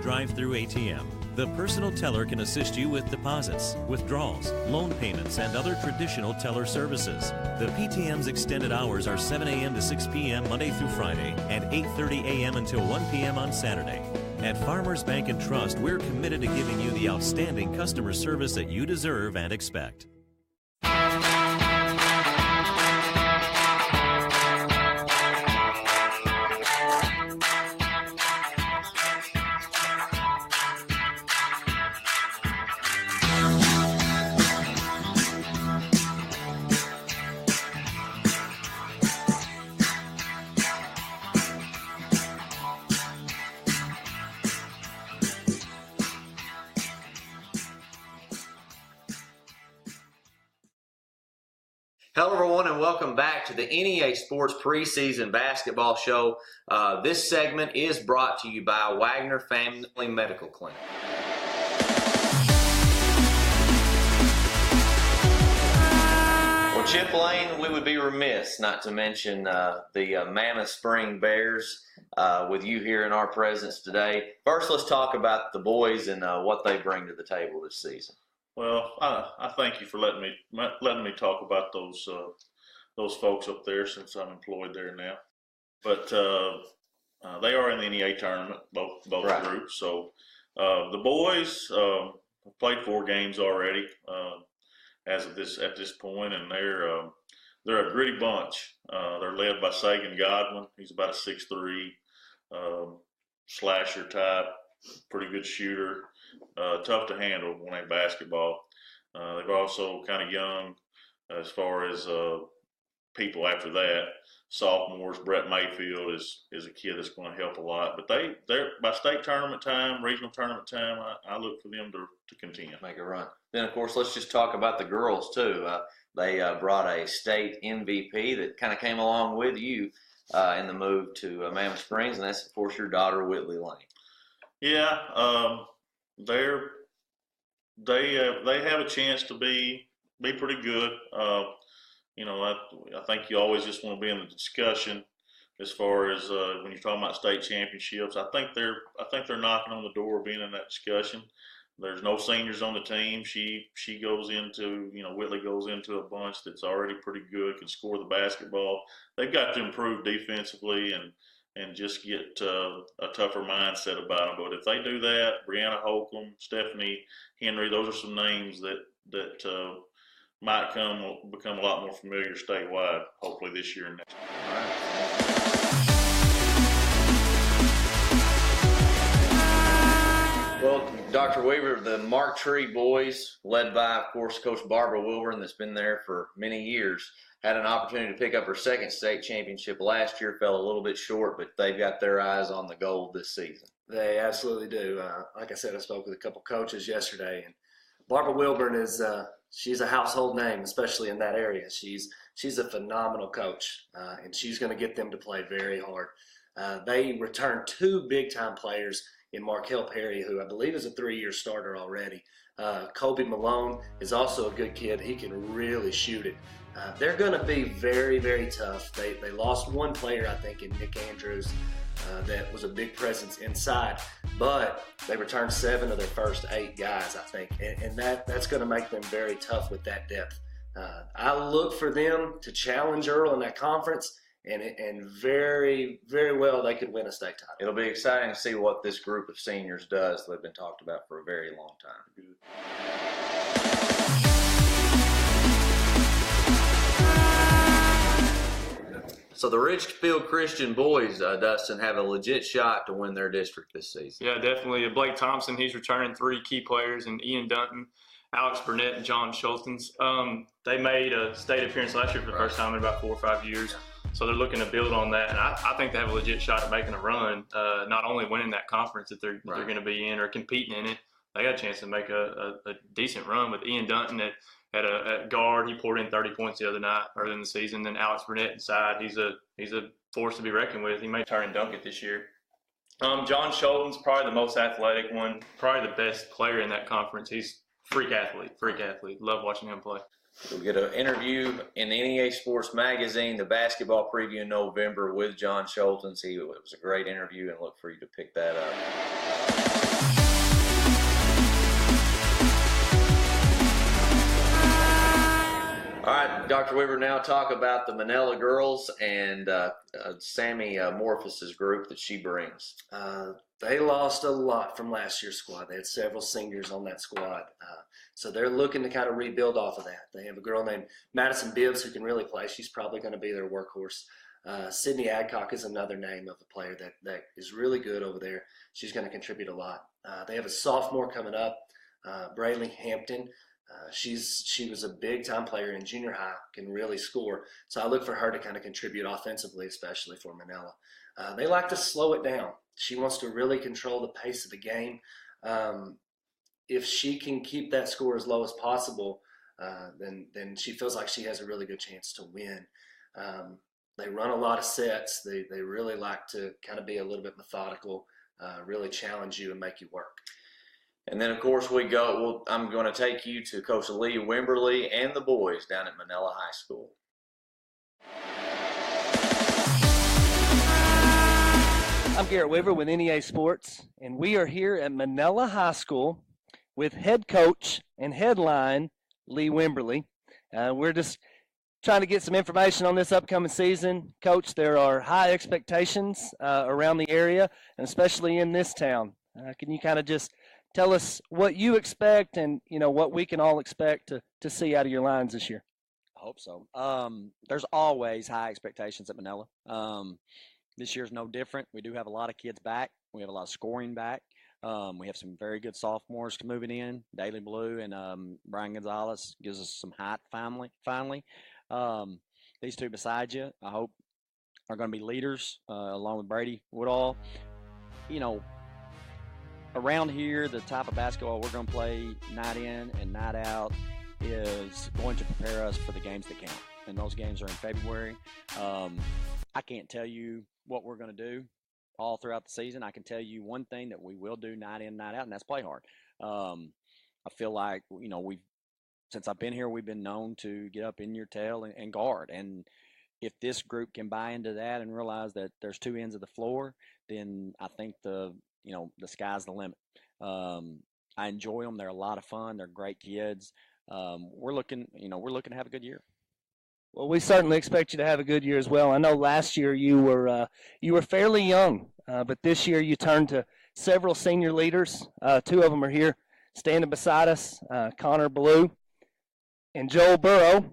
drive-through ATM. The personal teller can assist you with deposits, withdrawals, loan payments, and other traditional teller services. The PTM's extended hours are 7 a.m. to 6 p.m. Monday through Friday and 8:30 a.m. until 1 p.m. on Saturday. At Farmers Bank and Trust, we're committed to giving you the outstanding customer service that you deserve and expect. Hello, everyone, and welcome back to the NEA Sports Preseason Basketball Show. This segment is brought to you by Wagner Family Medical Clinic. Well, Chip Lane, we would be remiss not to mention the Mammoth Spring Bears with you here in our presence today. First, let's talk about the boys and what they bring to the table this season. Well, I thank you for letting me talk about those folks up there since I'm employed there now. But they are in the NEA tournament, both right. Groups. So the boys have played 4 games already at this point, and they're a gritty bunch. They're led by Sagan Godwin. He's about a 6'3", slasher type, pretty good shooter. Tough to handle when they basketball. They're also kind of young as far as people after that. Sophomores, Brett Mayfield is a kid that's going to help a lot. But they're by state tournament time, regional tournament time, I look for them to continue. Make a run. Then, of course, let's just talk about the girls, too. They brought a state MVP that kind of came along with you in the move to Mammoth Springs, and that's, of course, your daughter, Whitley Lane. Yeah, they have a chance to be pretty good. I think you always just want to be in the discussion as far as when you're talking about state championships. I think they're knocking on the door of being in that discussion. There's no seniors on the team. She goes into, Whitley goes into a bunch that's already pretty good, can score the basketball. They've got to improve defensively and just get a tougher mindset about them. But if they do that, Brianna Holcomb, Stephanie Henry, those are some names that might become a lot more familiar statewide, hopefully this year and next year. All right. Well, Dr. Weaver, the Mark Tree boys, led by, of course, Coach Barbara Wilburn, that's been there for many years, had an opportunity to pick up her second state championship last year, fell a little bit short, but they've got their eyes on the gold this season. They absolutely do. Like I said, I spoke with a couple coaches yesterday, and Barbara Wilburn is she's a household name, especially in that area. She's a phenomenal coach, and she's going to get them to play very hard. They returned 2 big-time players in Markel Perry, who I believe is a 3-year starter already. Colby Malone is also a good kid. He can really shoot it. They're going to be very, very tough. They lost 1 player, I think, in Nick Andrews that was a big presence inside, but they returned 7 of their first 8 guys, I think, and that's going to make them very tough with that depth. I look for them to challenge Earl in that conference, and very, very well they could win a state title. It'll be exciting to see what this group of seniors does that have been talked about for a very long time. So the Ridgefield Christian boys, Dustin, have a legit shot to win their district this season. Yeah, definitely. Blake Thompson, he's returning 3 key players, and Ian Dunton, Alex Burnett, and John Schultens. They made a state appearance last year for the first time in about 4 or 5 years. So they're looking to build on that, and I think they have a legit shot at making a run, not only winning that conference that they're going to be in or competing in it. They got a chance to make a decent run with Ian Dunton at guard. He poured in 30 points the other night early in the season. Then Alex Burnett inside. He's a force to be reckoned with. He may turn and dunk it this year. John Schultens, probably the most athletic one, probably the best player in that conference. He's freak athlete. Love watching him play. We'll get an interview in NEA Sports Magazine, the basketball preview in November with John Schultens. It was a great interview, and look for you to pick that up. Dr. Weaver, now talk about the Manila girls and Sammy Morphus's group that she brings. They lost a lot from last year's squad. They had several seniors on that squad. So they're looking to kind of rebuild off of that. They have a girl named Madison Bibbs who can really play. She's probably going to be their workhorse. Sydney Adcock is another name of a player that is really good over there. She's going to contribute a lot. They have a sophomore coming up, Brayley Hampton. She was a big-time player in junior high, can really score. So I look for her to kind of contribute offensively, especially for Manila. They like to slow it down. She wants to really control the pace of the game. If she can keep that score as low as possible, then she feels like she has a really good chance to win. They run a lot of sets. They really like to kind of be a little bit methodical, really challenge you and make you work. And then, of course, I'm going to take you to Coach Lee Wimberly and the boys down at Manila High School. I'm Garrett Weaver with NEA Sports, and we are here at Manila High School with head coach and headline Lee Wimberly. We're just trying to get some information on this upcoming season. Coach, there are high expectations around the area, and especially in this town. Can you kind of just tell us what you expect and, what we can all expect to see out of your lines this year? I hope so. There's always high expectations at Manila. This year's no different. We do have a lot of kids back. We have a lot of scoring back. We have some very good sophomores moving in. Daily Blue and Brian Gonzalez gives us some height finally. These two beside you, I hope, are going to be leaders along with Brady Woodall. Around here, the type of basketball we're going to play night in and night out is going to prepare us for the games that count. And those games are in February. I can't tell you what we're going to do all throughout the season. I can tell you one thing that we will do night in, night out, and that's play hard. I feel like, since I've been here, we've been known to get up in your tail and guard. And if this group can buy into that and realize that there's two ends of the floor, then I think the sky's the limit. I enjoy them. They're a lot of fun. They're great kids. We're looking to have a good year. Well, we certainly expect you to have a good year as well. I know last year you were fairly young, but this year you turned to several senior leaders. Two of them are here standing beside us, Connor Blue and Joel Burrow,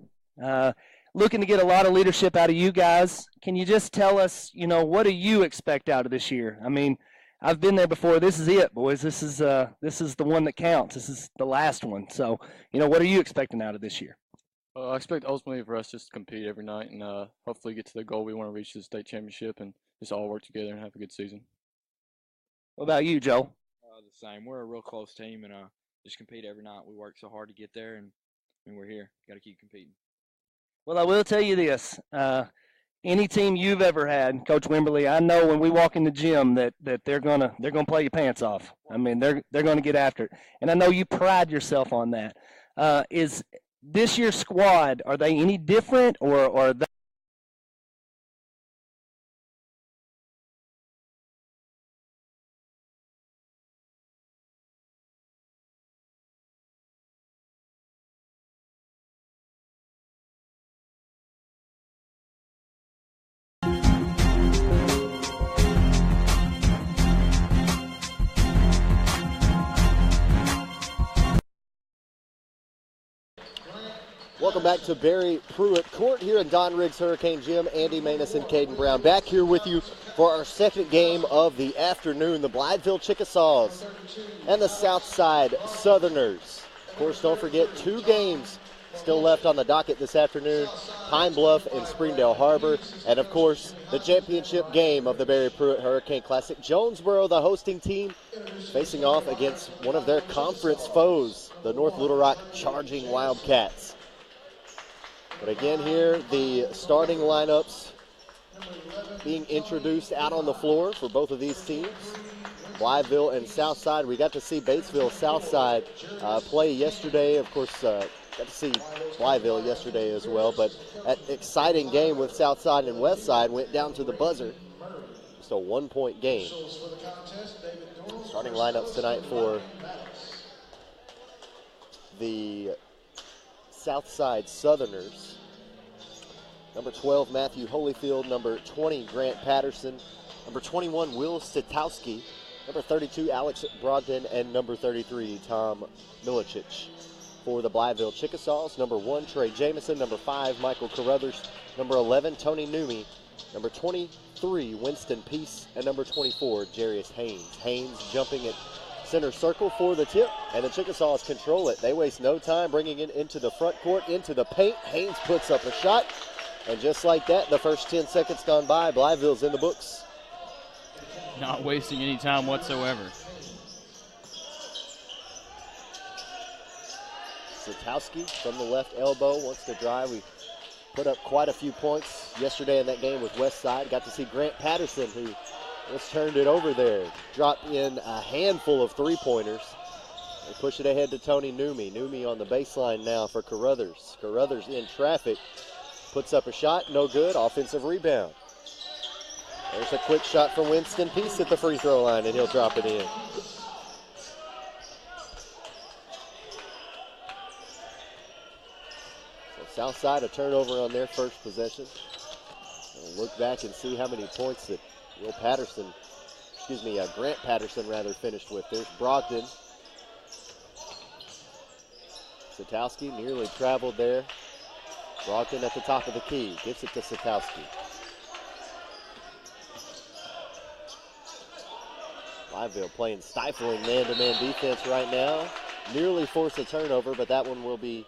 looking to get a lot of leadership out of you guys. Can you just tell us, what do you expect out of this year? I mean, I've been there before. This is it, boys. This is the one that counts. This is the last one. So, what are you expecting out of this year? I expect ultimately for us just to compete every night and hopefully get to the goal we want to reach, the state championship, and just all work together and have a good season. What about you, Joe? The same. We're a real close team and just compete every night. We work so hard to get there, and we're here. Got to keep competing. Well, I will tell you this. Any team you've ever had, Coach Wimberly, I know when we walk in the gym that they're gonna play your pants off. I mean, they're gonna get after it, and I know you pride yourself on that. Is this year's squad, are they any different, or are they? Welcome back to Barry Pruitt Court here in Don Riggs Hurricane Gym. Andy Maness and Caden Brown back here with you for our second game of the afternoon. The Blytheville Chickasaws and the Southside Southerners. Of course, don't forget 2 games still left on the docket this afternoon. Pine Bluff and Springdale Harbor. And, of course, the championship game of the Barry Pruitt Hurricane Classic. Jonesboro, the hosting team, facing off against one of their conference foes, the North Little Rock Charging Wildcats. But again here, the starting lineups being introduced out on the floor for both of these teams. Blytheville and Southside. We got to see Batesville Southside play yesterday. Of course, got to see Blytheville yesterday as well. But that exciting game with Southside and Westside went down to the buzzer. Just a 1-point game. Starting lineups tonight for the Southside Southerners. Number 12, Matthew Holyfield. Number 20, Grant Patterson. Number 21, Will Sitowski. Number 32, Alex Brogdon. And number 33, Tom Milicic. For the Blytheville Chickasaws, number 1, Trey Jamison. Number 5, Michael Carruthers. Number 11, Tony Newmy. Number 23, Winston Peace. And number 24, Jarius Haynes. Haynes jumping at center circle for the tip, and the Chickasaws control it. They waste no time bringing it into the front court, into the paint. Haynes puts up a shot, and just like that, the first 10 seconds gone by, Blytheville's in the books. Not wasting any time whatsoever. Sitowski from the left elbow wants to drive. We put up quite a few points yesterday in that game with Westside. Got to see Grant Patterson, who just turned it over there. Dropped in a handful of three-pointers. They push it ahead to Tony Newmy. Newmy on the baseline now for Carruthers. Carruthers in traffic. Puts up a shot, no good. Offensive rebound. There's a quick shot from Winston Peace at the free throw line, and he'll drop it in. Southside a turnover on their first possession. We'll look back and see how many points that Grant Patterson rather finished with. There's Brogdon. Sitowski nearly traveled there. Brogdon at the top of the key. Gives it to Sitowski. Blytheville playing stifling man-to-man defense right now. Nearly forced a turnover, but that one will be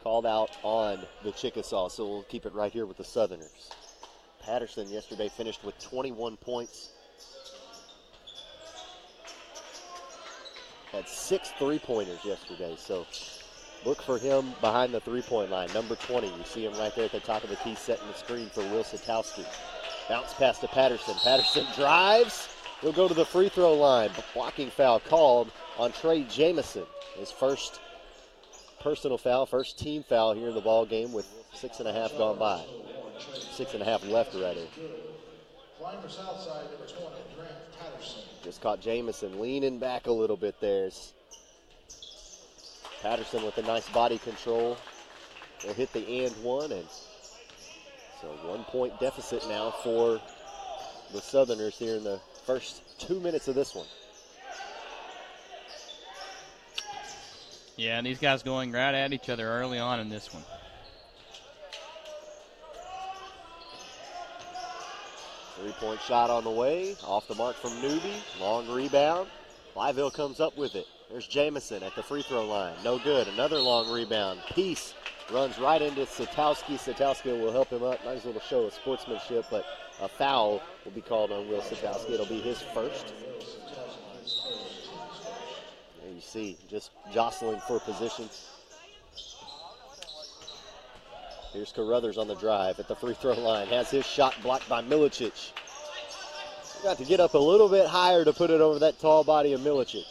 called out on the Chickasaw, so we'll keep it right here with the Southerners. Patterson yesterday finished with 21 points. Had 6 three-pointers yesterday, so look for him behind the three-point line. Number 20, you see him right there at the top of the key, setting the screen for Will Sitowski. Bounce pass to Patterson. Patterson drives. He'll go to the free throw line. Blocking foul called on Trey Jamison. His first personal foul, first team foul here in the ball game with 6.5 gone by. 6.5 left rather. Flying for Southside, number 20, Grant Patterson. Just caught Jamison leaning back a little bit there. Patterson with a nice body control. They'll hit the and one, and so 1 point deficit now for the Southerners here in the first 2 minutes of this one. Yeah, and these guys going right at each other early on in this one. Three-point shot on the way, off the mark from Newby, long rebound. Blytheville comes up with it. There's Jamison at the free throw line, no good. Another long rebound. Peace runs right into Sitowski. Sitowski will help him up. Nice little show of sportsmanship, but a foul will be called on Will Sitowski. It'll be his first. There you see, just jostling for position. Here's Carruthers on the drive at the free throw line. Has his shot blocked by Milicic. Got to get up a little bit higher to put it over that tall body of Milicic.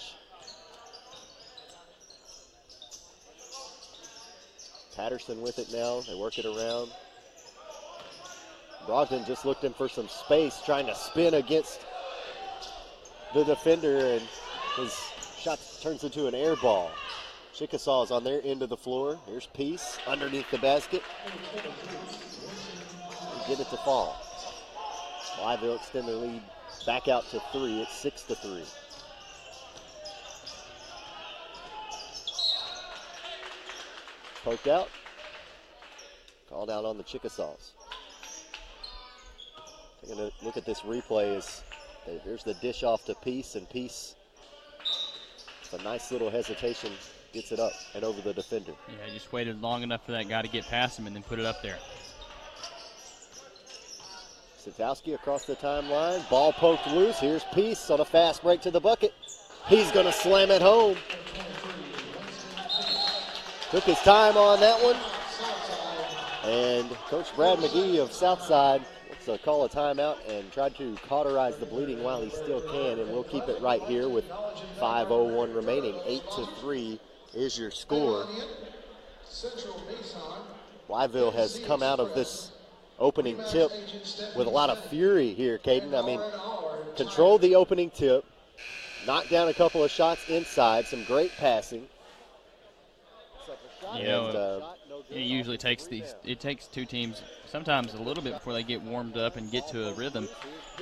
Patterson with it now. They work it around. Brogdon just looking for some space, trying to spin against the defender, and his shot turns into an air ball. Chickasaws on their end of the floor. Here's Peace underneath the basket. They get it to fall. Blytheville extend their lead back out to 3. It's 6-3. Poked out. Called out on the Chickasaws. Taking a look at this replay. Here's the dish off to Peace, and Peace, with a nice little hesitation, gets it up and over the defender. Yeah, just waited long enough for that guy to get past him and then put it up there. Sitowski across the timeline. Ball poked loose. Here's Peace on a fast break to the bucket. He's going to slam it home. Took his time on that one. And Coach Brad McGee of Southside wants to call a timeout and try to cauterize the bleeding while he still can. And we'll keep it right here with 5:01 remaining. 8-3 is your score. Blytheville has come out of this opening tip with a lot of fury here, Caden. I mean, controlled the opening tip, knocked down a couple of shots inside, some great passing. You know, It usually takes two teams sometimes a little bit before they get warmed up and get to a rhythm.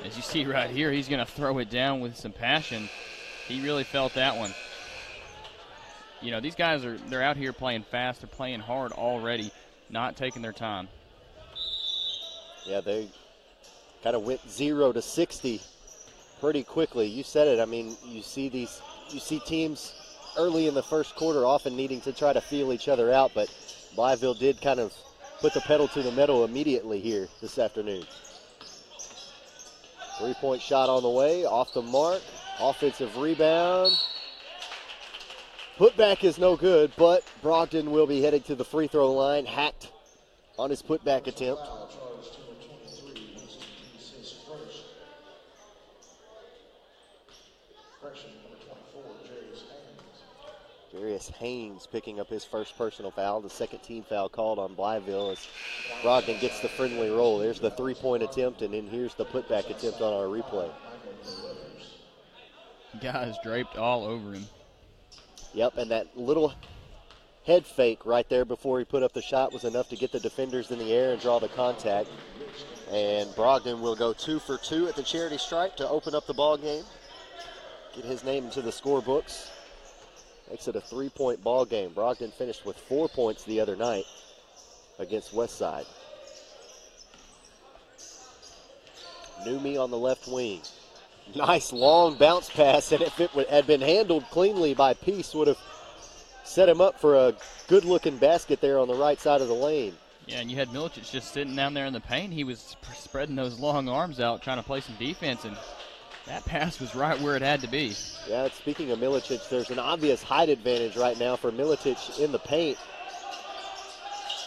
As you see right here, he's going to throw it down with some passion. He really felt that one. You know, these guys they're out here playing fast. They're playing hard already, not taking their time. Yeah, they kind of went 0 to 60 pretty quickly. You said it. I mean, you see teams early in the first quarter often needing to try to feel each other out, but Blytheville did kind of put the pedal to the metal immediately here this afternoon. 3-point shot on the way, off the mark, offensive rebound. Putback is no good, but Brogdon will be heading to the free throw line, hacked on his putback attempt. Jarius Haynes picking up his first personal foul, the second team foul called on Blytheville as Brogdon gets the friendly roll. There's the 3-point attempt, and then here's the putback attempt on our replay. Guys draped all over him. Yep, and that little head fake right there before he put up the shot was enough to get the defenders in the air and draw the contact. And Brogdon will go 2 for 2 at the charity stripe to open up the ball game. Get his name into the scorebooks. Makes it a 3-point ball game. Brogdon finished with 4 points the other night against Westside. Newmy on the left wing. Nice long bounce pass, and if it had been handled cleanly by Peace, would have set him up for a good-looking basket there on the right side of the lane. Yeah, and you had Milicic just sitting down there in the paint. He was spreading those long arms out, trying to play some defense, and that pass was right where it had to be. Yeah, speaking of Milicic, there's an obvious height advantage right now for Milicic in the paint.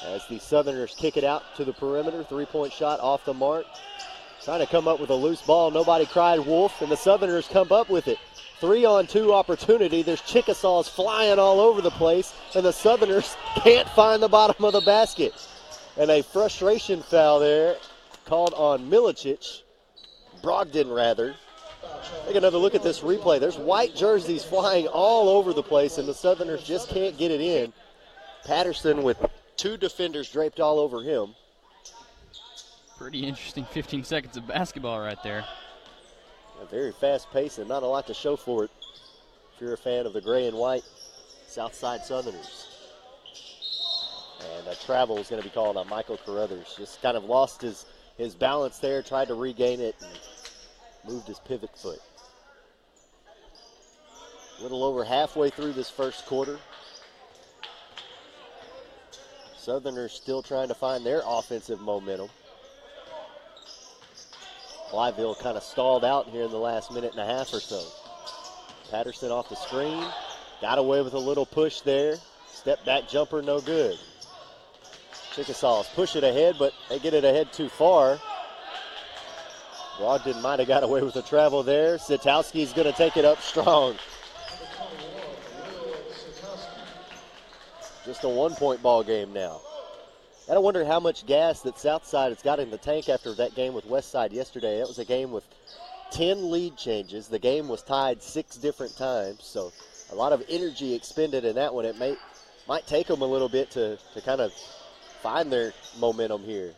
As the Southerners kick it out to the perimeter, 3-point shot off the mark. Trying to come up with a loose ball. Nobody cried wolf, and the Southerners come up with it. 3-on-2 opportunity. There's Chickasaws flying all over the place, and the Southerners can't find the bottom of the basket. And a frustration foul there called on Milicic. Brogdon, rather. Take another look at this replay. There's white jerseys flying all over the place, and the Southerners just can't get it in. Patterson with 2 defenders draped all over him. Pretty interesting 15 seconds of basketball right there. A very fast pace and not a lot to show for it if you're a fan of the gray and white Southside Southerners. And a travel is going to be called on Michael Carruthers. Just kind of lost his balance there, tried to regain it, and moved his pivot foot. A little over halfway through this first quarter. Southerners still trying to find their offensive momentum. Blytheville kind of stalled out here in the last minute and a half or so. Patterson off the screen. Got away with a little push there. Step back jumper, no good. Chickasaws push it ahead, but they get it ahead too far. Brogdon might have got away with a travel there. Sitowski's going to take it up strong. Just a 1-point ball game now. Gotta wonder how much gas that Southside has got in the tank after that game with Westside yesterday. That was a game with 10 lead changes. The game was tied 6 different times, so a lot of energy expended in that one. It might take them a little bit to kind of find their momentum here.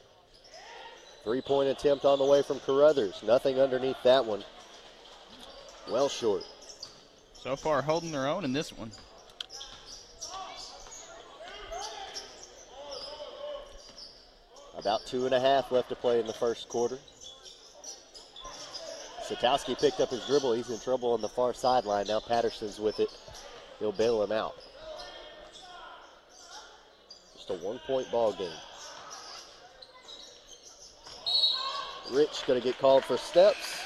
3-point attempt on the way from Carruthers. Nothing underneath that one. Well short. So far holding their own in this one. About 2.5 left to play in the first quarter. Sitowski picked up his dribble. He's in trouble on the far sideline. Now Patterson's with it. He'll bail him out. Just a 1-point ball game. Rich going to get called for steps.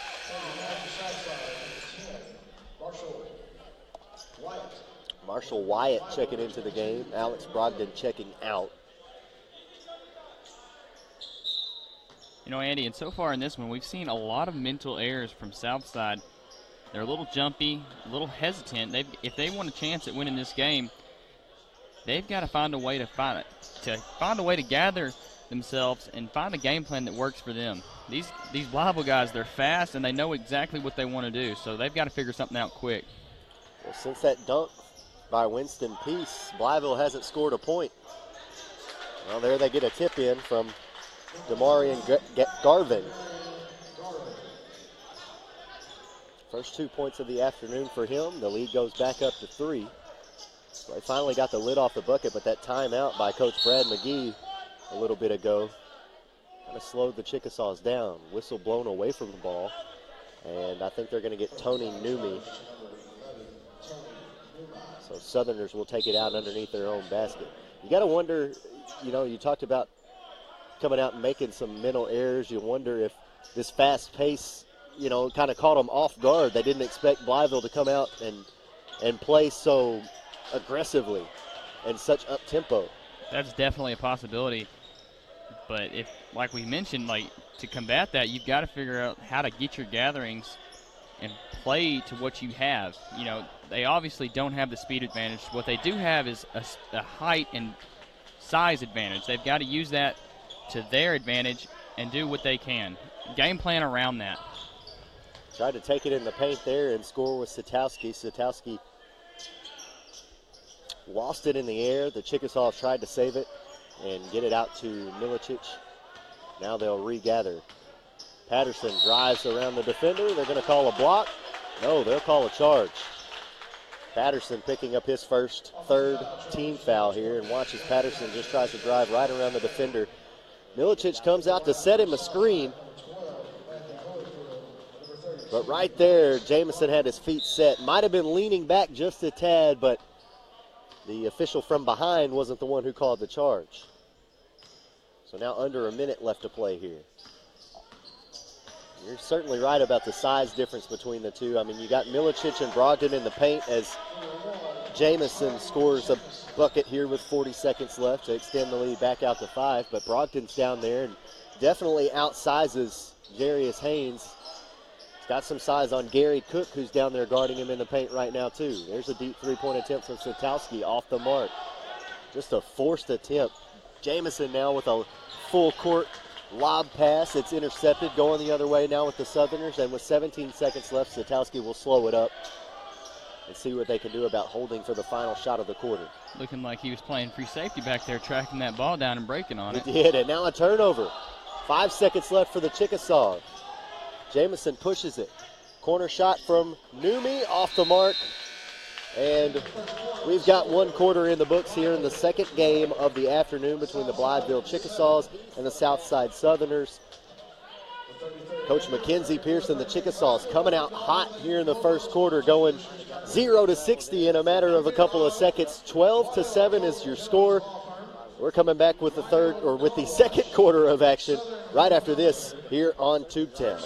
Marshall Wyatt checking into the game. Alex Brogdon checking out. You know, Andy, and so far in this one, we've seen a lot of mental errors from Southside. They're a little jumpy, a little hesitant. If they want a chance at winning this game, they've got to find a way to gather themselves and find a game plan that works for them. These Blytheville guys, they're fast and they know exactly what they want to do, so they've got to figure something out quick. Well, since that dunk by Winston Peace, Blytheville hasn't scored a point. Well, there they get a tip in from Demarion Garvin. First 2 points of the afternoon for him. The lead goes back up to 3. So they finally got the lid off the bucket, but that timeout by Coach Brad McGee a little bit ago kind of slowed the Chickasaws down. Whistle blown away from the ball, and I think they're going to get Tony Newmy. So Southerners will take it out underneath their own basket. You got to wonder, you know, you talked about coming out and making some mental errors. You wonder if this fast pace, you know, kind of caught them off guard. They didn't expect Blytheville to come out and play so aggressively and such up tempo. That's definitely a possibility. But if, like we mentioned, like to combat that, you've got to figure out how to get your gatherings and play to what you have. You know, they obviously don't have the speed advantage. What they do have is a height and size advantage. They've got to use that to their advantage and do what they can. Game plan around that. Tried to take it in the paint there and score with Satowski. Satowski lost it in the air. The Chickasaws tried to save it and get it out to Milicic. Now they'll regather. Patterson drives around the defender. They're going to call a block. No, they'll call a charge. Patterson picking up his third team foul here, and watch as Patterson just tries to drive right around the defender. Milicic comes out to set him a screen. But right there, Jamison had his feet set. Might have been leaning back just a tad, but the official from behind wasn't the one who called the charge. So now under a minute left to play here. You're certainly right about the size difference between the two. I mean, you got Milicic and Brogdon in the paint as Jamison scores a bucket here with 40 seconds left to extend the lead back out to 5. But Brogdon's down there and definitely outsizes Jarius Haynes. He's got some size on Gary Cook, who's down there guarding him in the paint right now, too. There's a deep three-point attempt from Satowski off the mark. Just a forced attempt. Jamison now with a full court lob pass. It's intercepted, going the other way now with the Southerners. And with 17 seconds left, Satowski will slow it up and see what they can do about holding for the final shot of the quarter. Looking like he was playing free safety back there, tracking that ball down and breaking on it. He did, and now a turnover. 5 seconds left for the Chickasaws. Jamison pushes it. Corner shot from Newmy off the mark. And we've got one quarter in the books here in the second game of the afternoon between the Blytheville Chickasaws and the Southside Southerners. Coach Mackenzie Pearson, the Chickasaws, coming out hot here in the first quarter, going 0-60 in a matter of a couple of seconds. 12-7 is your score. We're coming back with the second quarter of action right after this here on Tubetown.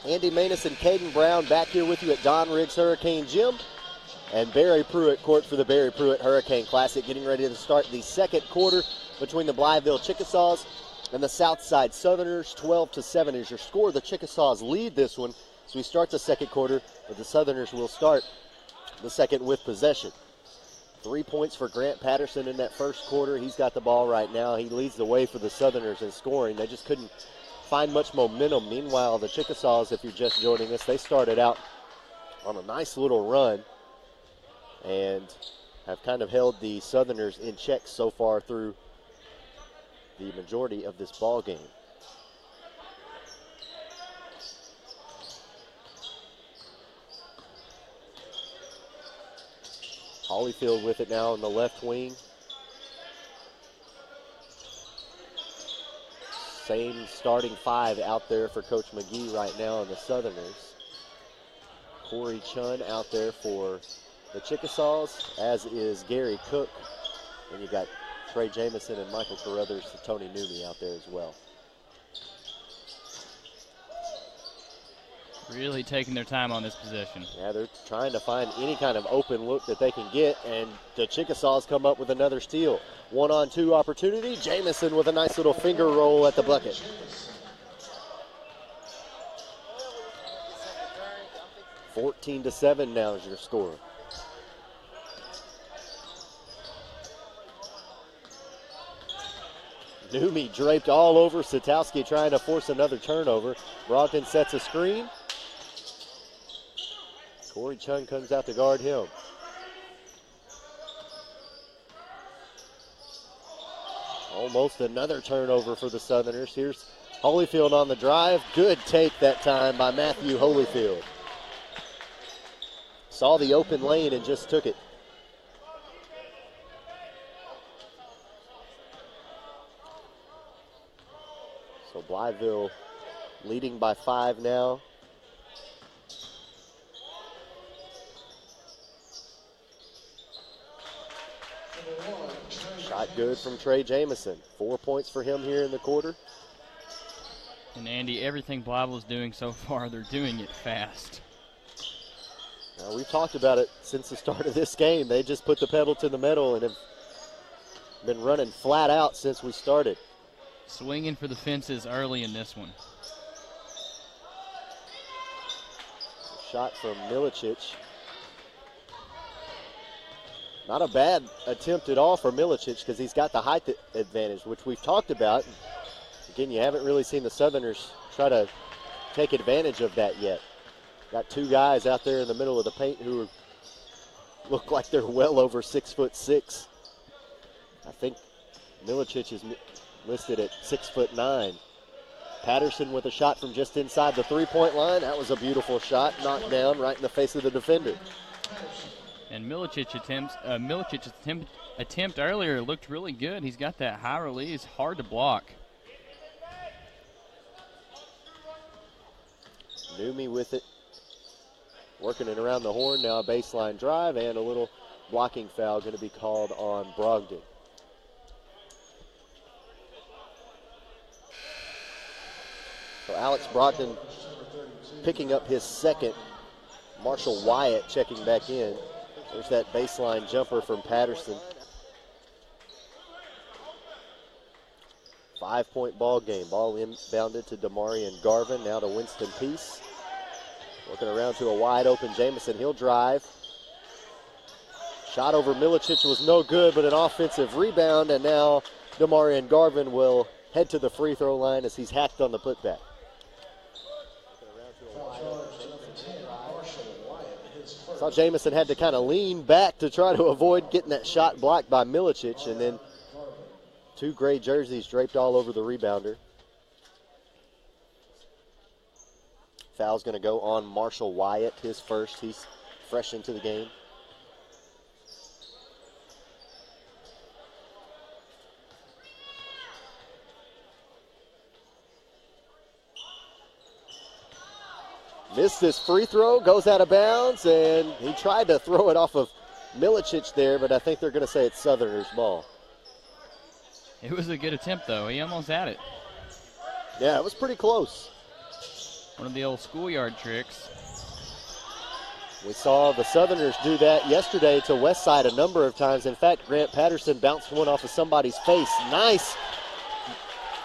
Andy Maness and Caden Brown back here with you at Don Riggs Hurricane Gym. And Barry Pruitt court for the Barry Pruitt Hurricane Classic, getting ready to start the second quarter between the Blytheville Chickasaws and the Southside Southerners. 12-7 is your score. The Chickasaws lead this one as we start the second quarter, but the Southerners will start the second with possession. 3 points for Grant Patterson in that first quarter. He's got the ball right now. He leads the way for the Southerners in scoring. They just couldn't find much momentum. Meanwhile, the Chickasaws, if you're just joining us, they started out on a nice little run and have kind of held the Southerners in check so far through the majority of this ball game. Holyfield with it now on the left wing. Same starting 5 out there for Coach McGee right now on the Southerners. Corey Chun out there for the Chickasaws, as is Gary Cook. And you got Trey Jamison and Michael Carruthers to Tony Newmy out there as well. Really taking their time on this possession. Yeah, they're trying to find any kind of open look that they can get, and the Chickasaws come up with another steal. 1-on-2 opportunity. Jamison with a nice little finger roll at the bucket. (14-7) now is your score. Newmy draped all over Satowski, trying to force another turnover. Brogdon sets a screen. Corey Chung comes out to guard him. Almost another turnover for the Southerners. Here's Holyfield on the drive. Good take that time by Matthew Holyfield. Saw the open lane and just took it. So Blytheville leading by 5 now. Shot good from Trey Jamison. 4 points for him here in the quarter. And Andy, everything Blytheville's doing so far, they're doing it fast. Now, we've talked about it since the start of this game. They just put the pedal to the metal and have been running flat out since we started. Swinging for the fences early in this one. Shot from Milicic. Not a bad attempt at all for Milicic because he's got the height advantage, which we've talked about. Again, you haven't really seen the Southerners try to take advantage of that yet. Got 2 guys out there in the middle of the paint who look like they're well over 6'6". I think Milicic is listed at 6'9". Patterson with a shot from just inside the 3-point line. That was a beautiful shot, knocked down right in the face of the defender. And Milicic's attempt earlier looked really good. He's got that high release, hard to block. Newmy with it, working it around the horn. Now a baseline drive and a little blocking foul going to be called on Brogdon. So Alex Brogdon picking up his second. Marshall Wyatt checking back in. There's that baseline jumper from Patterson. 5-point ball game. Ball inbounded to Damarian Garvin. Now to Winston Peace. Working around to a wide open Jamison. He'll drive. Shot over Milicic was no good, but an offensive rebound. And now Damarian Garvin will head to the free throw line as he's hacked on the putback. Saw Jamison had to kind of lean back to try to avoid getting that shot blocked by Milicic, and then 2 gray jerseys draped all over the rebounder. Foul's going to go on Marshall Wyatt, his first. He's fresh into the game. Missed his free throw, goes out of bounds, and he tried to throw it off of Milicic there, but I think they're going to say it's Southerners' ball. It was a good attempt, though. He almost had it. Yeah, it was pretty close. One of the old schoolyard tricks. We saw the Southerners do that yesterday to Westside a number of times. In fact, Grant Patterson bounced one off of somebody's face. Nice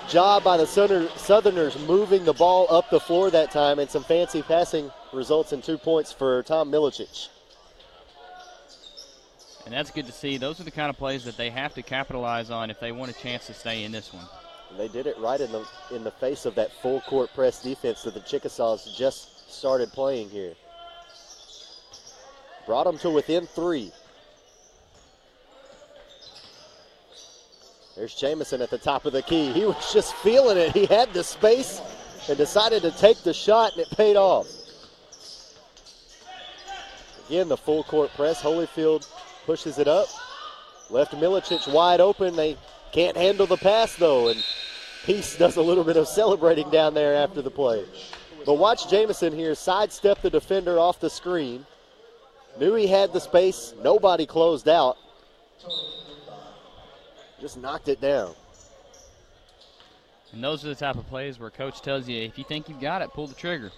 job by the Southerners moving the ball up the floor that time, and some fancy passing results in 2 points for Tom Milicic. And that's good to see. Those are the kind of plays that they have to capitalize on if they want a chance to stay in this one. And they did it right in the face of that full court press defense that the Chickasaws just started playing here. Brought them to within 3. There's Jamison at the top of the key. He was just feeling it. He had the space and decided to take the shot, and it paid off. Again, the full court press. Holyfield pushes it up. Left Milicic wide open. They can't handle the pass, though, and Peace does a little bit of celebrating down there after the play. But watch Jamison here sidestep the defender off the screen. Knew he had the space. Nobody closed out. just knocked it down. And those are the type of plays where coach tells you, if you think you've got it, pull the trigger.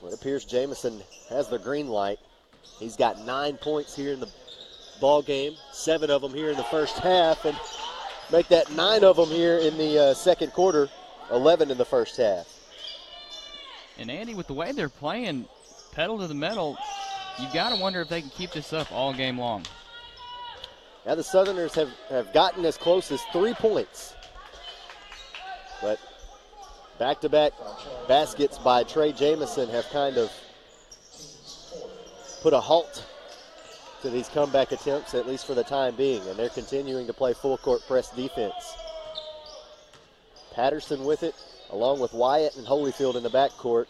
Well, it appears Jamison has the green light. He's got 9 points here in the ball game, 7 of them here in the first half, and make that 9 of them here in the second quarter, 11 in the first half. And Andy, with the way they're playing, pedal to the metal, you got to wonder if they can keep this up all game long. Now the Southerners have gotten as close as 3 points. But back-to-back baskets by Trey Jamison have kind of put a halt to these comeback attempts, at least for the time being, and they're continuing to play full-court press defense. Patterson with it, along with Wyatt and Holyfield in the backcourt.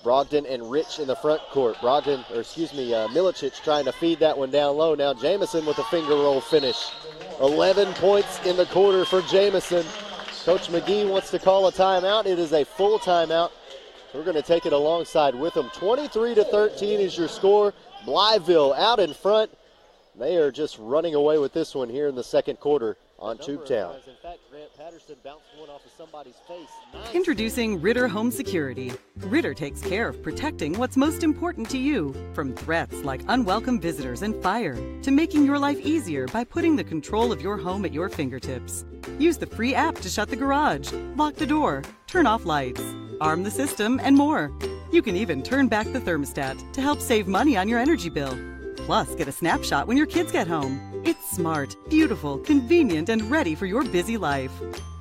Brogdon and Rich in the front court. Milicic trying to feed that one down low. Now Jamison with a finger roll finish. 11 points in the quarter for Jamison. Coach McGee wants to call a timeout. It is a full timeout. We're going to take it alongside with them. 23-13 is your score. Blytheville out in front. They are just running away with this one here in the second quarter on Tubetown. In fact, Grant Patterson bounced one off of somebody's face. Introducing Ritter Home Security. Ritter takes care of protecting what's most important to you, from threats like unwelcome visitors and fire, to making your life easier by putting the control of your home at your fingertips. Use the free app to shut the garage, lock the door, turn off lights, arm the system, and more. You can even turn back the thermostat to help save money on your energy bill. Plus, get a snapshot when your kids get home. It's smart, beautiful, convenient, and ready for your busy life.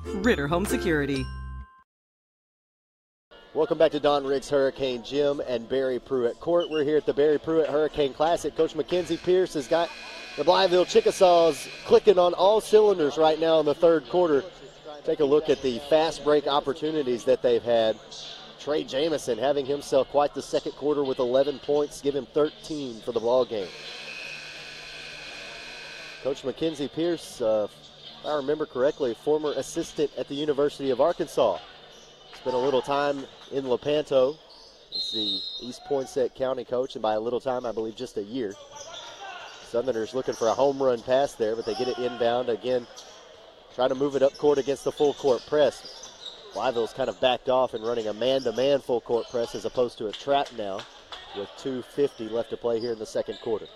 Ritter Home Security. Welcome back to Don Riggs Hurricane Gym and Barry Pruitt Court. We're here at the Barry Pruitt Hurricane Classic. Coach Mackenzie Pierce has got the Blytheville Chickasaws clicking on all cylinders right now in the third quarter. Take a look at the fast break opportunities that they've had. Trey Jamison having himself quite the second quarter with 11 points, give him 13 for the ball game. Coach Mackenzie Pierce, if I remember correctly, former assistant at the University of Arkansas. Spent a little time in Lepanto as the East Poinsett County coach, and by a little time, I believe just a year. Southerners looking for a home run pass there, but they get it inbound again, trying to move it up court against the full court press. Blytheville's kind of backed off and running a man-to-man full court press as opposed to a trap now, with 2:50 left to play here in the second quarter.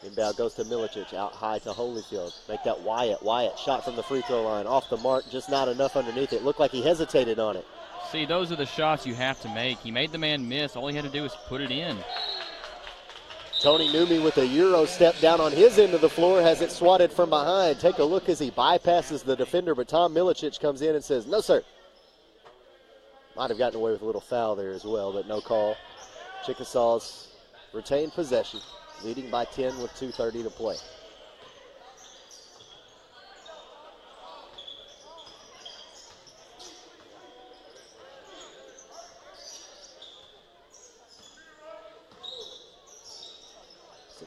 Inbound goes to Milicic, out high to Holyfield. Make that Wyatt. Wyatt shot from the free throw line, off the mark, just not enough underneath it. Looked like he hesitated on it. See, those are the shots you have to make. He made the man miss. All he had to do was put it in. Tony Newmy with a Euro step down on his end of the floor, has it swatted from behind. Take a look as he bypasses the defender, but Tom Milicic comes in and says, no, sir. Might have gotten away with a little foul there as well, but no call. Chickasaws retain possession, leading by 10 with 2:30 to play.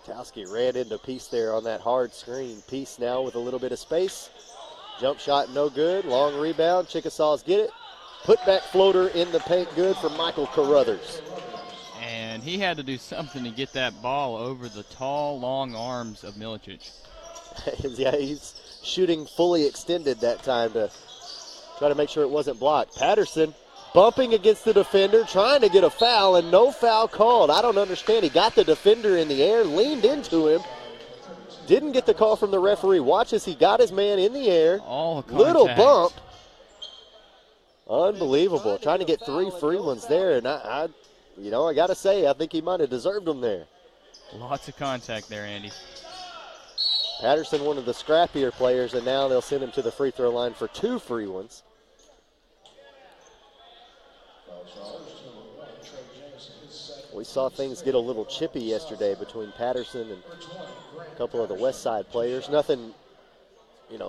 Satowski ran into Peace there on that hard screen. Peace now with a little bit of space. Jump shot no good. Long rebound. Chickasaws get it. Put back floater in the paint, good for Michael Carruthers. And he had to do something to get that ball over the tall, long arms of Milicic. Yeah, he's shooting fully extended that time to try to make sure it wasn't blocked. Patterson bumping against the defender, trying to get a foul, and no foul called. I don't understand. He got the defender in the air, leaned into him, didn't get the call from the referee. Watch as he got his man in the air. Little bump. Unbelievable. Trying to get 3 free ones there, and I got to say, I think he might have deserved them there. Lots of contact there, Andy. Patterson, one of the scrappier players, and now they'll send him to the free throw line for 2 free ones. We saw things get a little chippy yesterday between Patterson and a couple of the West Side players. Nothing,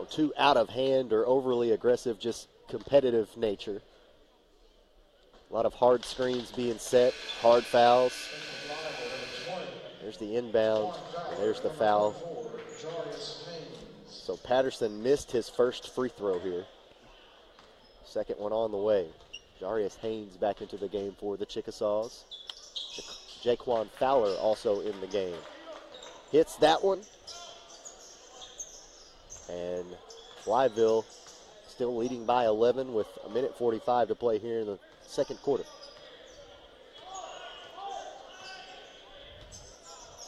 too out of hand or overly aggressive, just competitive nature. A lot of hard screens being set, hard fouls. There's the inbound, and there's the foul. So Patterson missed his first free throw here. Second one on the way. Jarius Haynes back into the game for the Chickasaws. Jaquan Fowler also in the game. hits that one. And Blytheville still leading by 11 with 1:45 to play here in the second quarter.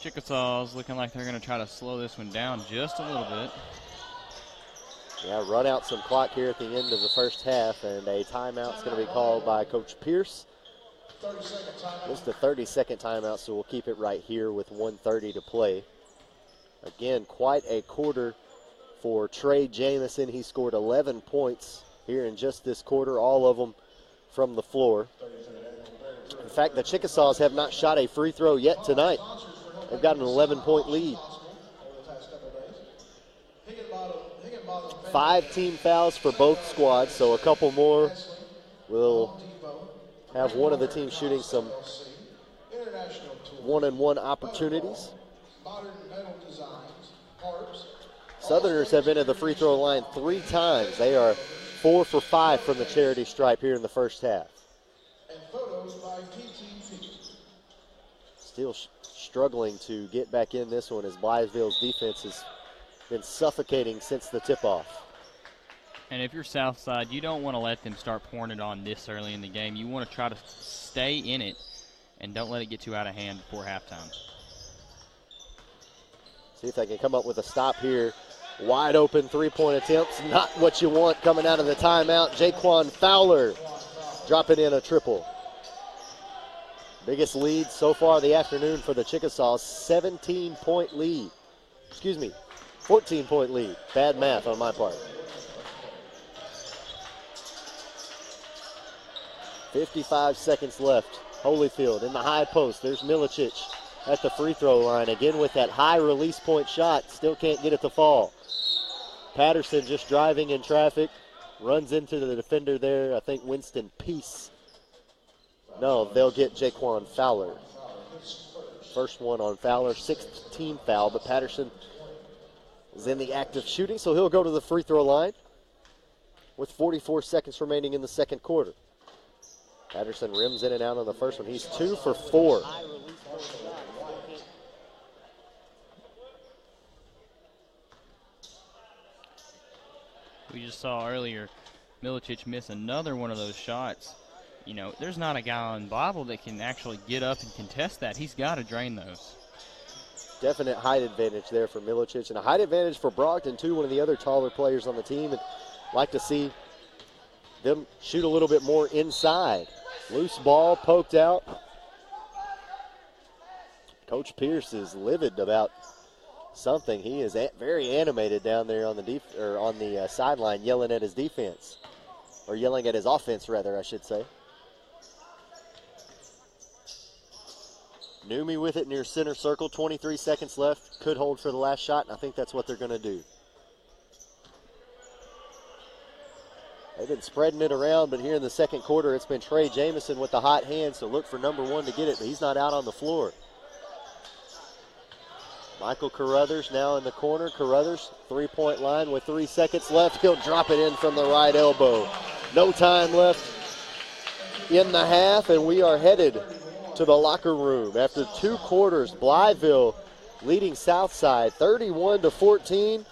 Chickasaws looking like they're going to try to slow this one down just a little bit. Yeah, run out some clock here at the end of the first half, and a timeout's going to be called by Coach Pierce. Just a 30-second timeout, so we'll keep it right here with 1:30 to play. Again, quite a quarter for Trey Jamison. He scored 11 points here in just this quarter, all of them from the floor. In fact, the Chickasaws have not shot a free throw yet tonight. They've got an 11-point lead. 5 team fouls for both squads, so a couple more will have one of the teams shooting some one-on-one opportunities. Southerners have been at the free throw line 3 times. They are 4 for 5 from the charity stripe here in the first half. Still struggling to get back in this one as Blytheville's defense has been suffocating since the tip-off. And if you're Southside, you don't want to let them start pouring it on this early in the game. You want to try to stay in it and don't let it get too out of hand before halftime. See if they can come up with a stop here. Wide open three-point attempts, not what you want coming out of the timeout. Jaquan Fowler dropping in a triple. Biggest lead so far of the afternoon for the Chickasaws, 17-point lead. 14-point lead. Bad math on my part. 55 seconds left. Holyfield in the high post. There's Milicic at the free throw line. Again with that high release point shot. Still can't get it to fall. Patterson just driving in traffic. Runs into the defender there. I think Winston Peace. No, they'll get Jaquan Fowler. First one on Fowler. 6th team foul, but Patterson is in the act of shooting, so he'll go to the free throw line with 44 seconds remaining in the second quarter. Patterson rims in and out on the first one. He's 2 for 4. We just saw earlier Milicic miss another one of those shots. You know, there's not a guy on Bible that can actually get up and contest that. He's got to drain those. Definite height advantage there for Milicic, and a height advantage for Brockton, too, one of the other taller players on the team. And like to see them shoot a little bit more inside. Loose ball poked out. Coach Pierce is livid about something. He is very animated down there on the sideline, yelling at his defense, or yelling at his offense, rather, I should say. Newmy with it near center circle. 23 seconds left. Could hold for the last shot, and I think that's what they're going to do. They've been spreading it around, but here in the second quarter, it's been Trey Jamison with the hot hand, so look for number 1 to get it, but he's not out on the floor. Michael Carruthers now in the corner. Carruthers, three-point line with 3 seconds left. He'll drop it in from the right elbow. No time left in the half, and we are headed to the locker room. After 2 quarters, Blytheville leading Southside 31-14.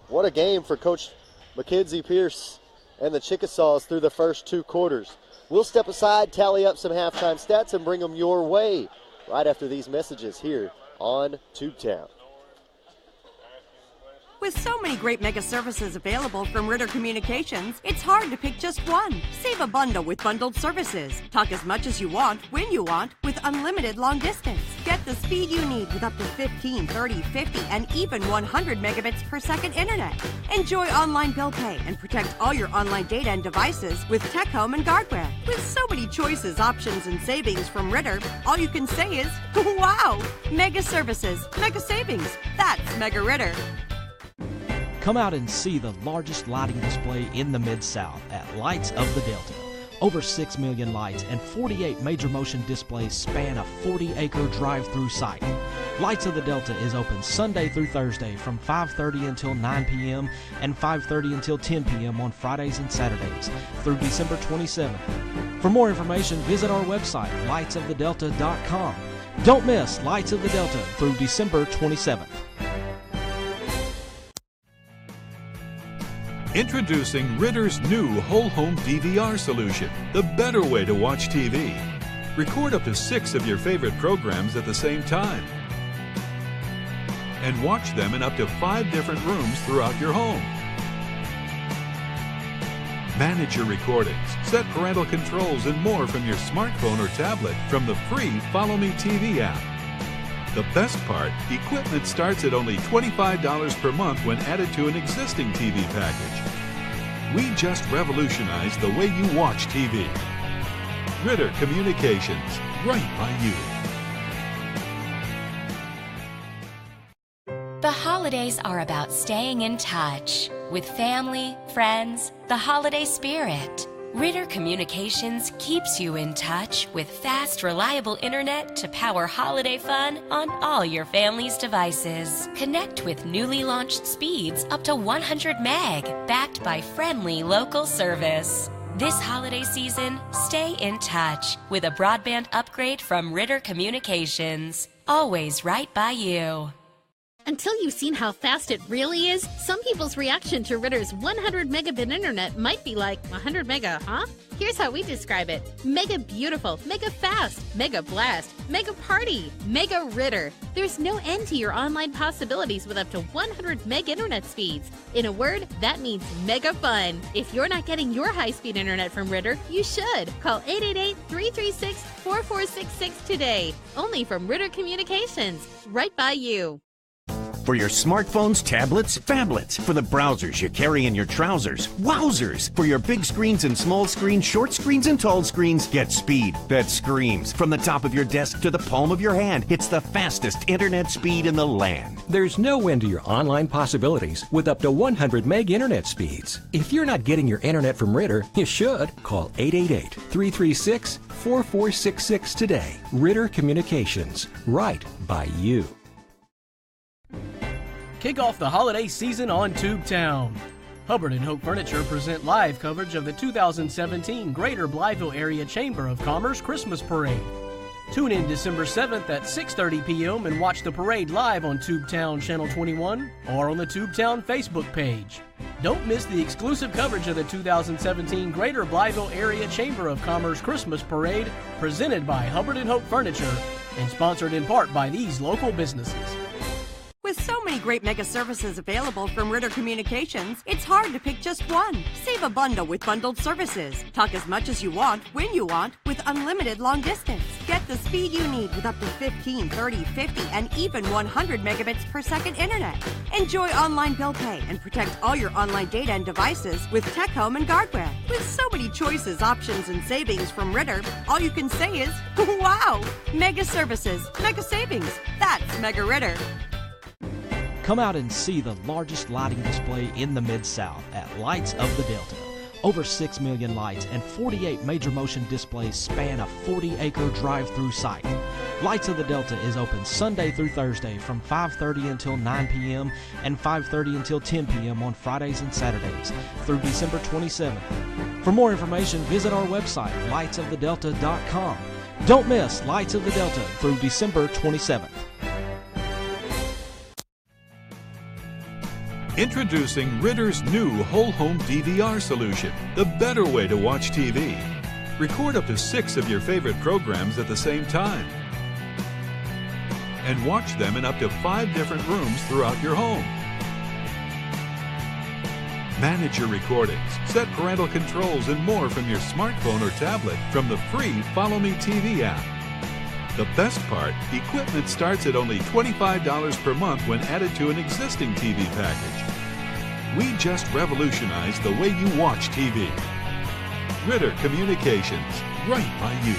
What a game for Coach Mackenzie Pierce and the Chickasaws through the first 2 quarters. We'll step aside, tally up some halftime stats, and bring them your way right after these messages here on Tubetown. With so many great mega services available from Ritter Communications, it's hard to pick just one. Save a bundle with bundled services. Talk as much as you want, when you want, with unlimited long distance. Get the speed you need with up to 15, 30, 50, and even 100 megabits per second internet. Enjoy online bill pay and protect all your online data and devices with Tech Home and Guardware. With so many choices, options, and savings from Ritter, all you can say is, wow! Mega services, mega savings. That's Mega Ritter. Come out and see the largest lighting display in the Mid-South at Lights of the Delta. Over 6 million lights and 48 major motion displays span a 40-acre drive-through site. Lights of the Delta is open Sunday through Thursday from 5:30 until 9 p.m. and 5:30 until 10 p.m. on Fridays and Saturdays through December 27th. For more information, visit our website, lightsofthedelta.com. Don't miss Lights of the Delta through December 27th. Introducing Ritter's new whole home DVR solution, the better way to watch TV. Record up to 6 of your favorite programs at the same time. And watch them in up to 5 different rooms throughout your home. Manage your recordings, set parental controls, and more from your smartphone or tablet from the free Follow Me TV app. The best part, equipment starts at only $25 per month when added to an existing TV package. We just revolutionized the way you watch TV. Ritter Communications, right by you. The holidays are about staying in touch with family, friends, the holiday spirit. Ritter Communications keeps you in touch with fast, reliable internet to power holiday fun on all your family's devices. Connect with newly launched speeds up to 100 meg, backed by friendly local service. This holiday season, stay in touch with a broadband upgrade from Ritter Communications. Always right by you. Until you've seen how fast it really is, some people's reaction to Ritter's 100 megabit internet might be like, 100 mega, huh? Here's how we describe it. Mega beautiful, mega fast, mega blast, mega party, mega Ritter. There's no end to your online possibilities with up to 100 meg internet speeds. In a word, that means mega fun. If you're not getting your high-speed internet from Ritter, you should. Call 888-336-4466 today. Only from Ritter Communications, right by you. For your smartphones, tablets, phablets. For the browsers you carry in your trousers. Wowzers! For your big screens and small screens, short screens and tall screens, get speed that screams. From the top of your desk to the palm of your hand, it's the fastest internet speed in the land. There's no end to your online possibilities with up to 100 meg internet speeds. If you're not getting your internet from Ritter, you should. Call 888-336-4466 today. Ritter Communications, right by you. Kick off the holiday season on Tubetown. Hubbard and Hope Furniture present live coverage of the 2017 Greater Blytheville Area Chamber of Commerce Christmas Parade. Tune in December 7th at 6:30 p.m. and watch the parade live on Tubetown Channel 21 or on the Tubetown Facebook page. Don't miss the exclusive coverage of the 2017 Greater Blytheville Area Chamber of Commerce Christmas Parade presented by Hubbard and Hope Furniture and sponsored in part by these local businesses. With so many great mega services available from Ritter Communications, it's hard to pick just one. Save a bundle with bundled services. Talk as much as you want, when you want, with unlimited long distance. Get the speed you need with up to 15, 30, 50, and even 100 megabits per second internet. Enjoy online bill pay and protect all your online data and devices with Tech Home and Guardware. With so many choices, options, and savings from Ritter, all you can say is, wow! Mega services, mega savings. That's Mega Ritter. Come out and see the largest lighting display in the Mid-South at Lights of the Delta. Over 6 million lights and 48 major motion displays span a 40-acre drive-through site. Lights of the Delta is open Sunday through Thursday from 5:30 until 9 p.m. and 5:30 until 10 p.m. on Fridays and Saturdays through December 27th. For more information, visit our website, lightsofthedelta.com. Don't miss Lights of the Delta through December 27th. Introducing Ritter's new whole home DVR solution, the better way to watch TV. Record up to 6 of your favorite programs at the same time. And watch them in up to 5 different rooms throughout your home. Manage your recordings, set parental controls, and more from your smartphone or tablet from the free Follow Me TV app. The best part, equipment starts at only $25 per month when added to an existing TV package. We just revolutionized the way you watch TV. Ritter Communications, right by you.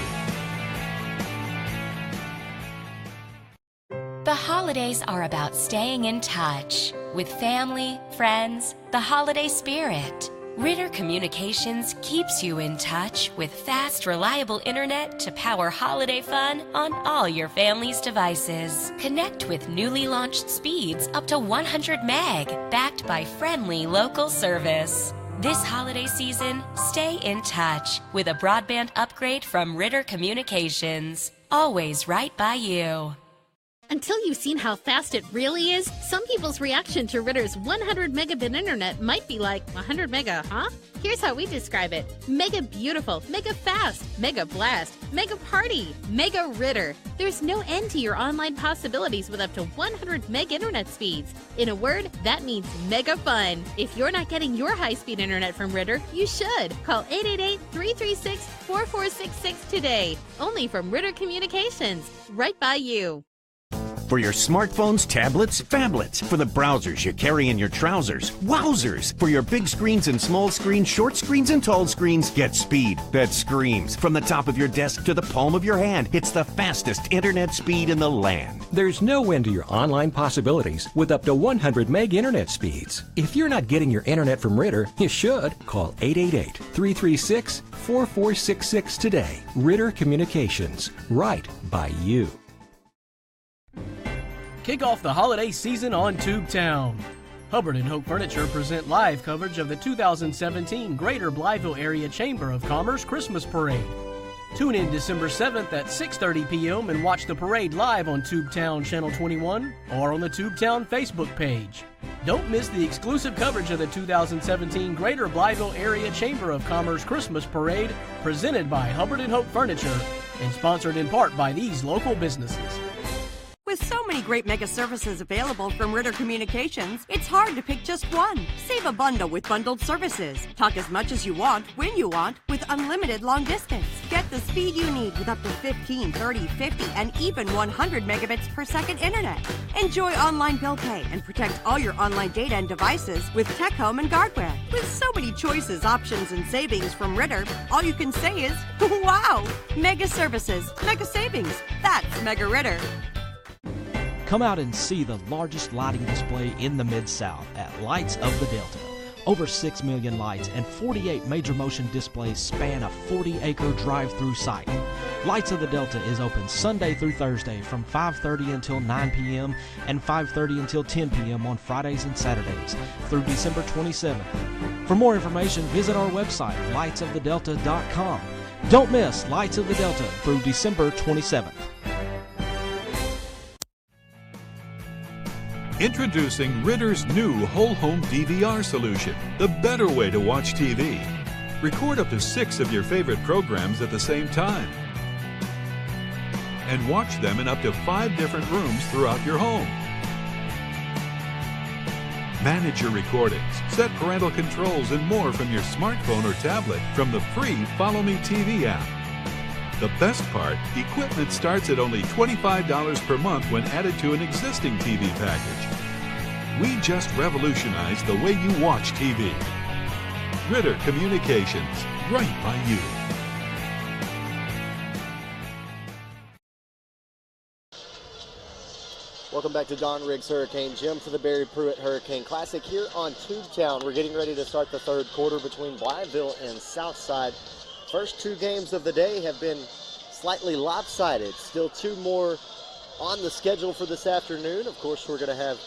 The holidays are about staying in touch with family, friends, the holiday spirit. Ritter Communications keeps you in touch with fast, reliable internet to power holiday fun on all your family's devices. Connect with newly launched speeds up to 100 meg, backed by friendly local service. This holiday season, stay in touch with a broadband upgrade from Ritter Communications. always right by you. Until you've seen how fast it really is, some people's reaction to Ritter's 100 megabit internet might be like, 100 mega, huh? Here's how we describe it. Mega beautiful, mega fast, mega blast, mega party, mega Ritter. There's no end to your online possibilities with up to 100 meg internet speeds. In a word, that means mega fun. If you're not getting your high-speed internet from Ritter, you should. Call 888-336-4466 today. Only from Ritter Communications, right by you. For your smartphones, tablets, phablets. For the browsers you carry in your trousers. Wowzers! For your big screens and small screens, short screens and tall screens, get speed that screams. From the top of your desk to the palm of your hand, it's the fastest internet speed in the land. There's no end to your online possibilities with up to 100 meg internet speeds. If you're not getting your internet from Ritter, you should. Call 888-336-4466 today. Ritter Communications, right by you. Kick off the holiday season on Tubetown. Hubbard and Hope Furniture present live coverage of the 2017 Greater Blytheville Area Chamber of Commerce Christmas Parade. Tune in December 7th at 6:30 p.m. and watch the parade live on Tubetown Channel 21 or on the Tubetown Facebook page. Don't miss the exclusive coverage of the 2017 Greater Blytheville Area Chamber of Commerce Christmas Parade presented by Hubbard and Hope Furniture and sponsored in part by these local businesses. With so many great mega services available from Ritter Communications, it's hard to pick just one. Save a bundle with bundled services. Talk as much as you want, when you want, with unlimited long distance. Get the speed you need with up to 15, 30, 50, and even 100 megabits per second internet. Enjoy online bill pay and protect all your online data and devices with Tech Home and Guardware. With so many choices, options, and savings from Ritter, all you can say is, wow! Mega services, mega savings. That's Mega Ritter. Come out and see the largest lighting display in the Mid-South at Lights of the Delta. Over 6 million lights and 48 major motion displays span a 40-acre drive-through site. Lights of the Delta is open Sunday through Thursday from 5:30 until 9 p.m. and 5:30 until 10 p.m. on Fridays and Saturdays through December 27th. For more information, visit our website, lightsofthedelta.com. Don't miss Lights of the Delta through December 27th. Introducing Ritter's new whole home DVR solution, the better way to watch TV. Record up to 6 of your favorite programs at the same time. And watch them in up to 5 different rooms throughout your home. Manage your recordings, set parental controls, and more from your smartphone or tablet from the free Follow Me TV app. The best part, equipment starts at only $25 per month when added to an existing TV package. We just revolutionized the way you watch TV. Ritter Communications, right by you. Welcome back to Don Riggs Hurricane Gym for the Barry Pruitt Hurricane Classic here on Tubetown. We're getting ready to start the third quarter between Blytheville and Southside. First 2 games of the day have been slightly lopsided. Still 2 more on the schedule for this afternoon. Of course, we're going to have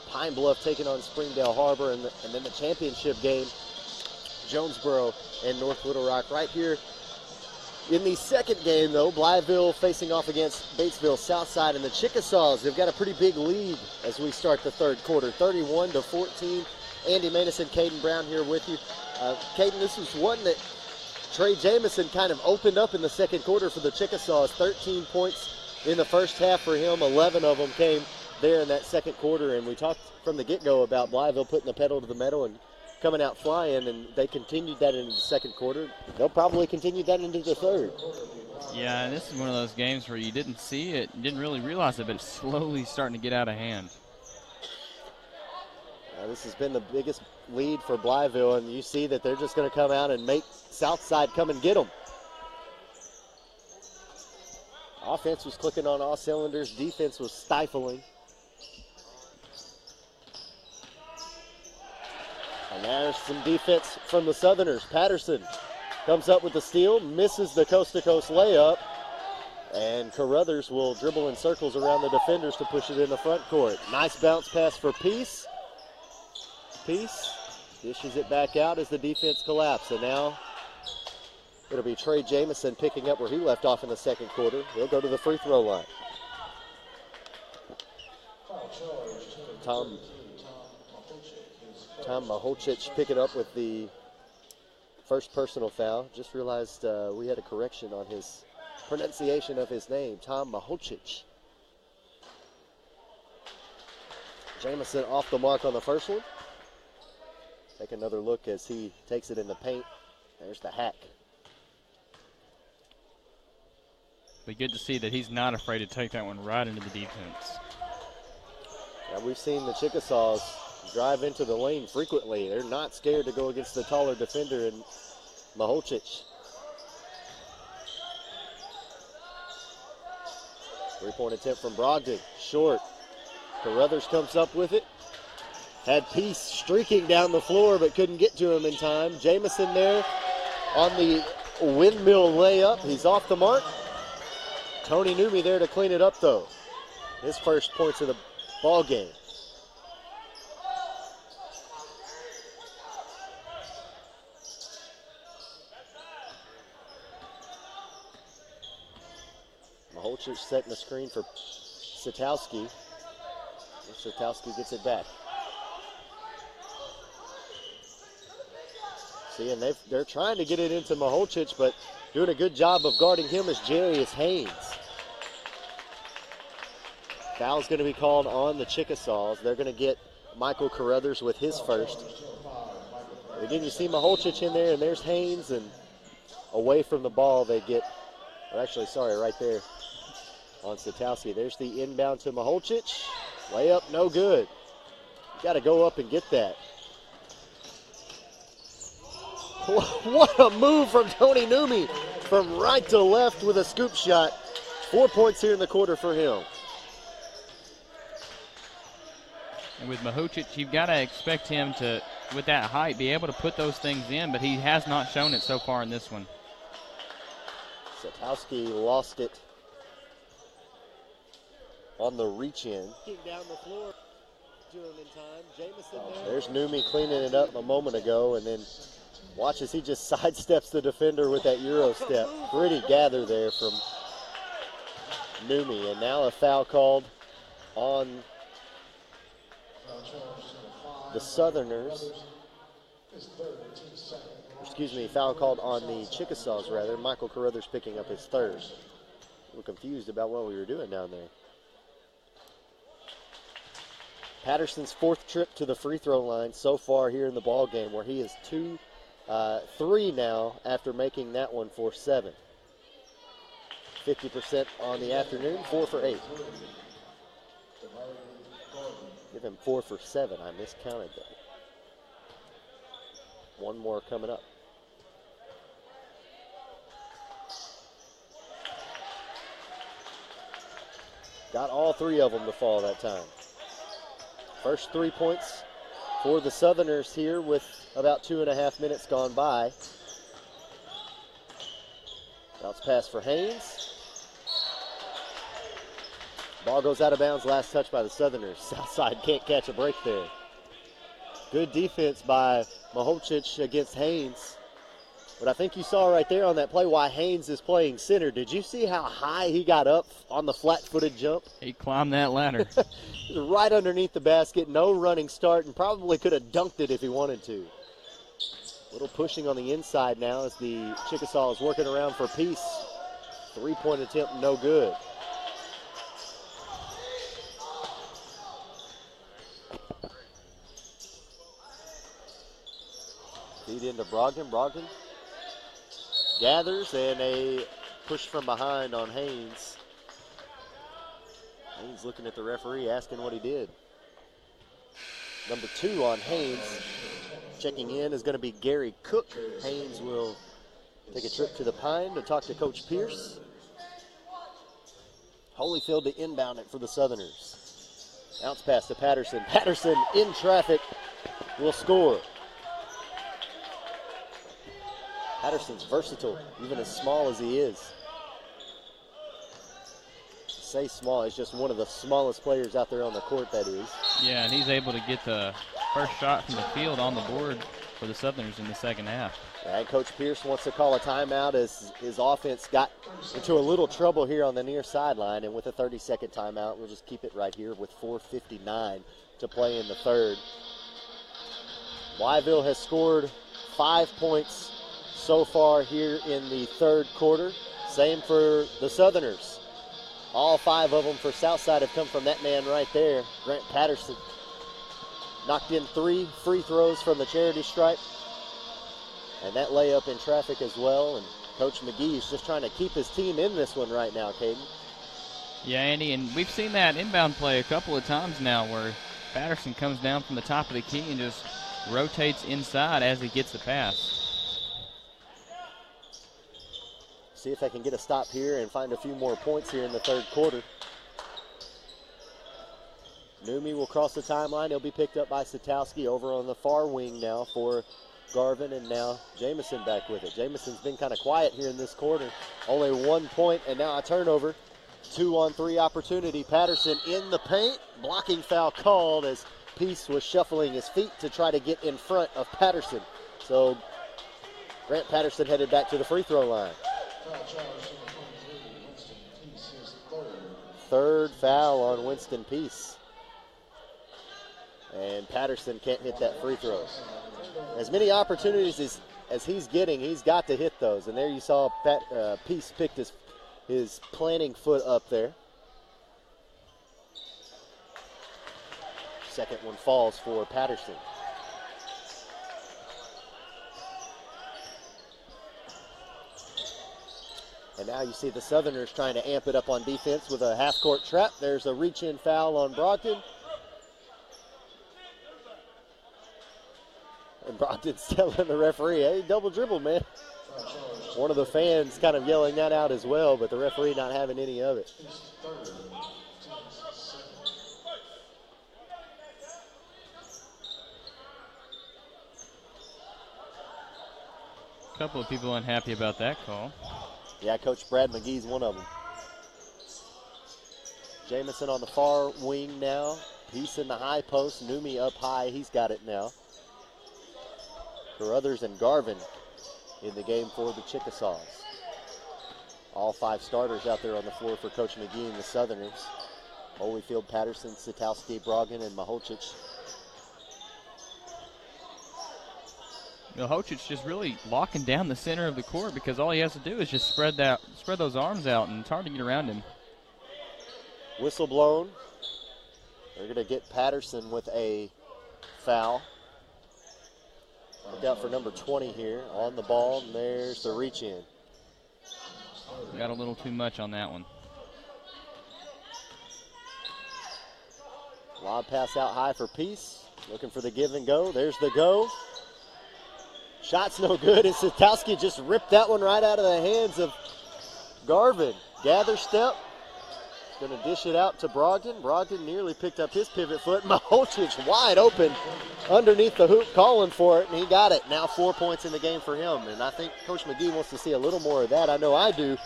Pine Bluff taking on Springdale Harbor, and then the championship game, Jonesboro and North Little Rock. Right here in the second game, though, Blytheville facing off against Batesville Southside, and the Chickasaws. They've got a pretty big lead as we start the third quarter, 31-14. Andy Maness and Caden Brown here with you. Caden, this was one that Trey Jamison kind of opened up in the second quarter for the Chickasaws. 13 points in the first half for him. 11 of them came there in that second quarter. And we talked from the get-go about Blytheville putting the pedal to the metal and coming out flying, and they continued that into the second quarter. They'll probably continue that into the third. Yeah, and this is one of those games where you didn't see it, didn't really realize it, but it's slowly starting to get out of hand. This has been the biggest lead for Blytheville, and you see that they're just going to come out and make Southside come and get them. Offense was clicking on all cylinders. Defense was stifling. And there's some defense from the Southerners. Patterson comes up with the steal, misses the coast-to-coast layup, and Carruthers will dribble in circles around the defenders to push it in the front court. Nice bounce pass for Peace. Peace dishes it back out as the defense collapses. And now It'll be Trey Jamison picking up where he left off in the second quarter. He'll go to the free throw line. Tom Maholchich picking up with the first personal foul. Just realized we had a correction on his pronunciation of his name, Tom Maholchich. Jamison off the mark on the first one. Take another look as he takes it in the paint. There's the hack. But good to see that he's not afraid to take that one right into the defense. Now we've seen the Chickasaws drive into the lane frequently. They're not scared to go against the taller defender in Maholchich. Three-point attempt from Brogdon. Short. Carruthers comes up with it. Had Peace streaking down the floor but couldn't get to him in time. Jamison there on the windmill layup. He's off the mark. Tony Newmy there to clean it up though. His first points of the ball game. Maholchich setting the screen for Satowski. Satowski gets it back. See, and they're trying to get it into Maholchich, but doing a good job of guarding him is Jarius Haynes. Foul's going to be called on the Chickasaws. They're going to get Michael Carruthers with his first. Again, you see Maholchich in there, and there's Haynes, and away from the ball they get, or actually, sorry, right there on Satowski. There's the inbound to Maholchich. Layup, no good. You got to go up and get that. What a move from Tony Newmy from right to left with a scoop shot. 4 points here in the quarter for him. And with Maholchich, you've got to expect him to, with that height, be able to put those things in, but he has not shown it so far in this one. Satowski lost it on the reach-in. Down the floor to him in time. Jamison there. There's Newmy cleaning it up a moment ago, and then watch as he just sidesteps the defender with that Euro step. Pretty gather there from Newmy, and now a foul called on the Southerners. Excuse me, foul called on the Chickasaws, rather. Michael Carruthers picking up his third. We're confused about what we were doing down there. Patterson's fourth trip to the free throw line so far here in the ball game, where he is 3 now after making that one for 7. 50% on the afternoon, 4 for 8. Give him 4 for 7. I miscounted that. One more coming up. Got all 3 of them to fall that time. First 3 points for the Southerners here with about 2.5 minutes gone by. Bounce pass for Haynes. Ball goes out of bounds, last touch by the Southerners. Southside can't catch a break there. Good defense by Maholchich against Haynes. But I think you saw right there on that play why Haynes is playing center. Did you see how high he got up on the flat-footed jump? He climbed that ladder. Right underneath the basket, no running start, and probably could have dunked it if he wanted to. Little pushing on the inside now as the Chickasaw is working around for Peace. 3-point attempt, no good. Feed into Brogdon. Brogdon gathers, and a push from behind on Haynes. Haynes looking at the referee, asking what he did. Number 2 on Haynes. Checking in is going to be Gary Cook. Haynes will take a trip to the Pine to talk to Coach Pierce. Holyfield to inbound it for the Southerners. Bounce pass to Patterson. Patterson in traffic will score. Patterson's versatile, even as small as he is. Say small, he's just one of the smallest players out there on the court, that is. Yeah, and he's able to get the first shot from the field on the board for the Southerners in the second half. And Coach Pierce wants to call a timeout as his offense got into a little trouble here on the near sideline. And with a 30-second timeout, we'll just keep it right here with 4:59 to play in the third. Blytheville has scored 5 points so far here in the third quarter. Same for the Southerners. All 5 of them for Southside have come from that man right there, Grant Patterson. Knocked in 3 free throws from the charity stripe. And that layup in traffic as well. And Coach McGee is just trying to keep his team in this one right now, Caden. Yeah, Andy, and we've seen that inbound play a couple of times now where Patterson comes down from the top of the key and just rotates inside as he gets the pass. See if they can get a stop here and find a few more points here in the third quarter. Numi will cross the timeline. He'll be picked up by Satowski over on the far wing now for Garvin, and now Jamison back with it. Jamison's been kind of quiet here in this quarter. Only 1 point, and now a turnover. 2-on-3 opportunity. Patterson in the paint. Blocking foul called as Peace was shuffling his feet to try to get in front of Patterson. So Grant Patterson headed back to the free throw line. Third foul on Winston Peace. And Patterson can't hit that free throw. As many opportunities as he's getting, he's got to hit those. And there you saw Peace picked his planting foot up there. Second one falls for Patterson. And now you see the Southerners trying to amp it up on defense with a half-court trap. There's a reach-in foul on Brogdon. And Brogdon's telling the referee, hey, double dribble, man. One of the fans kind of yelling that out as well, but the referee not having any of it. A couple of people unhappy about that call. Yeah, Coach Brad McGee's one of them. Jamison on the far wing now. Peace in the high post. Numi up high. He's got it now. Carruthers and Garvin in the game for the Chickasaws. All 5 starters out there on the floor for Coach McGee and the Southerners. Holyfield, Patterson, Satowski, Brogdon, and Maholchich. Maholchich just really locking down the center of the court because all he has to do is just spread those arms out, and it's hard to get around him. Whistle blown. They're going to get Patterson with a foul. Look out for number 20 here on the ball, and there's the reach in. Got a little too much on that one. Lob pass out high for Peace. Looking for the give and go. There's the go. Shot's no good, and Satowski just ripped that one right out of the hands of Garvin. Gather step. Going to dish it out to Brogdon. Brogdon nearly picked up his pivot foot. Maholchich wide open underneath the hoop calling for it, and he got it. Now 4 points in the game for him, and I think Coach McGee wants to see a little more of that. I know I do.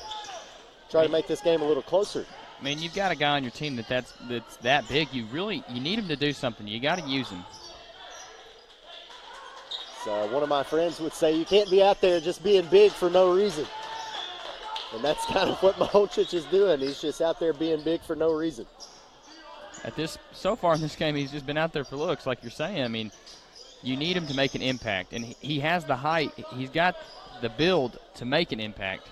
Try to make this game a little closer. I mean, you've got a guy on your team that's that big. You need him to do something. You got to use him. So one of my friends would say you can't be out there just being big for no reason. And that's kind of what Maholchich is doing. He's just out there being big for no reason. So far in this game, he's just been out there for looks, like you're saying. I mean, you need him to make an impact, and he has the height. He's got the build to make an impact.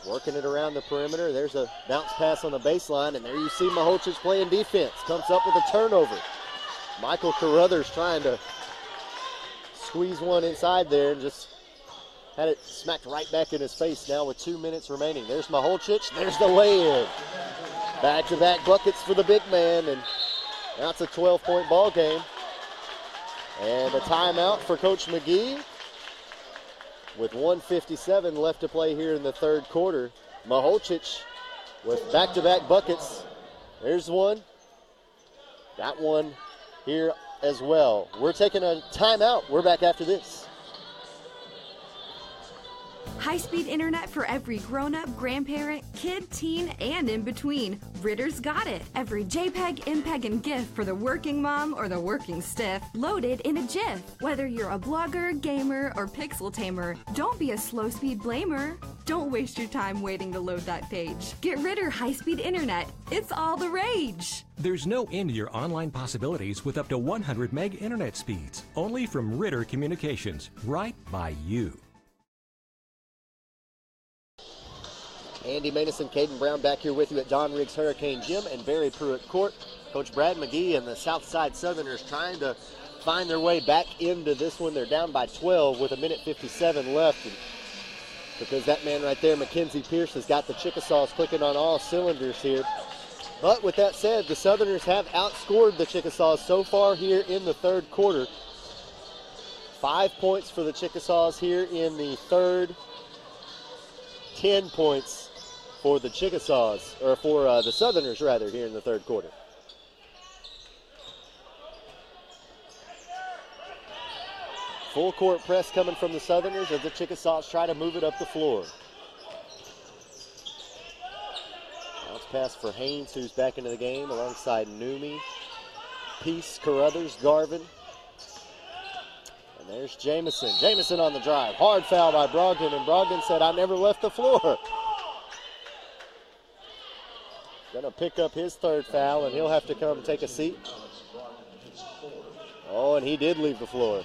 Working it around the perimeter. There's a bounce pass on the baseline, and there you see Maholchich playing defense. Comes up with a turnover. Michael Carruthers trying to squeeze one inside there and just had it smacked right back in his face now with 2 minutes remaining. There's Maholchich. There's the lay-in. Back-to-back buckets for the big man, and that's a 12-point ball game. And a timeout for Coach McGee with 1:57 left to play here in the third quarter. Maholchich with back-to-back buckets. There's one. That one here as well. We're taking a timeout. We're back after this. High-speed internet for every grown-up, grandparent, kid, teen, and in between. Ritter's got it. Every JPEG, MPEG, and GIF for the working mom or the working stiff, loaded in a GIF. Whether you're a blogger, gamer, or pixel tamer, don't be a slow-speed blamer. Don't waste your time waiting to load that page. Get Ritter high-speed internet. It's all the rage. There's no end to your online possibilities with up to 100 meg internet speeds. Only from Ritter Communications, right by you. Andy Mason, Caden Brown back here with you at Don Riggs Hurricane Gym and Barry Pruitt Court. Coach Brad McGee and the Southside Southerners trying to find their way back into this one. They're down by 12 with 1:57 left. And because that man right there, Mackenzie Pierce, has got the Chickasaws clicking on all cylinders here. But with that said, the Southerners have outscored the Chickasaws so far here in the third quarter. 5 points for the Chickasaws here in the third. 10 points for the Chickasaws, or for the Southerners rather, here in the third quarter. Full court press coming from the Southerners as the Chickasaws try to move it up the floor. Bounce pass for Haynes, who's back into the game alongside Numi, Peace, Carruthers, Garvin. And there's Jamison. Jamison on the drive. Hard foul by Brogdon, and Brogdon said, "I never left the floor." Gonna pick up his third foul, and he'll have to come take a seat. Oh, and he did leave the floor,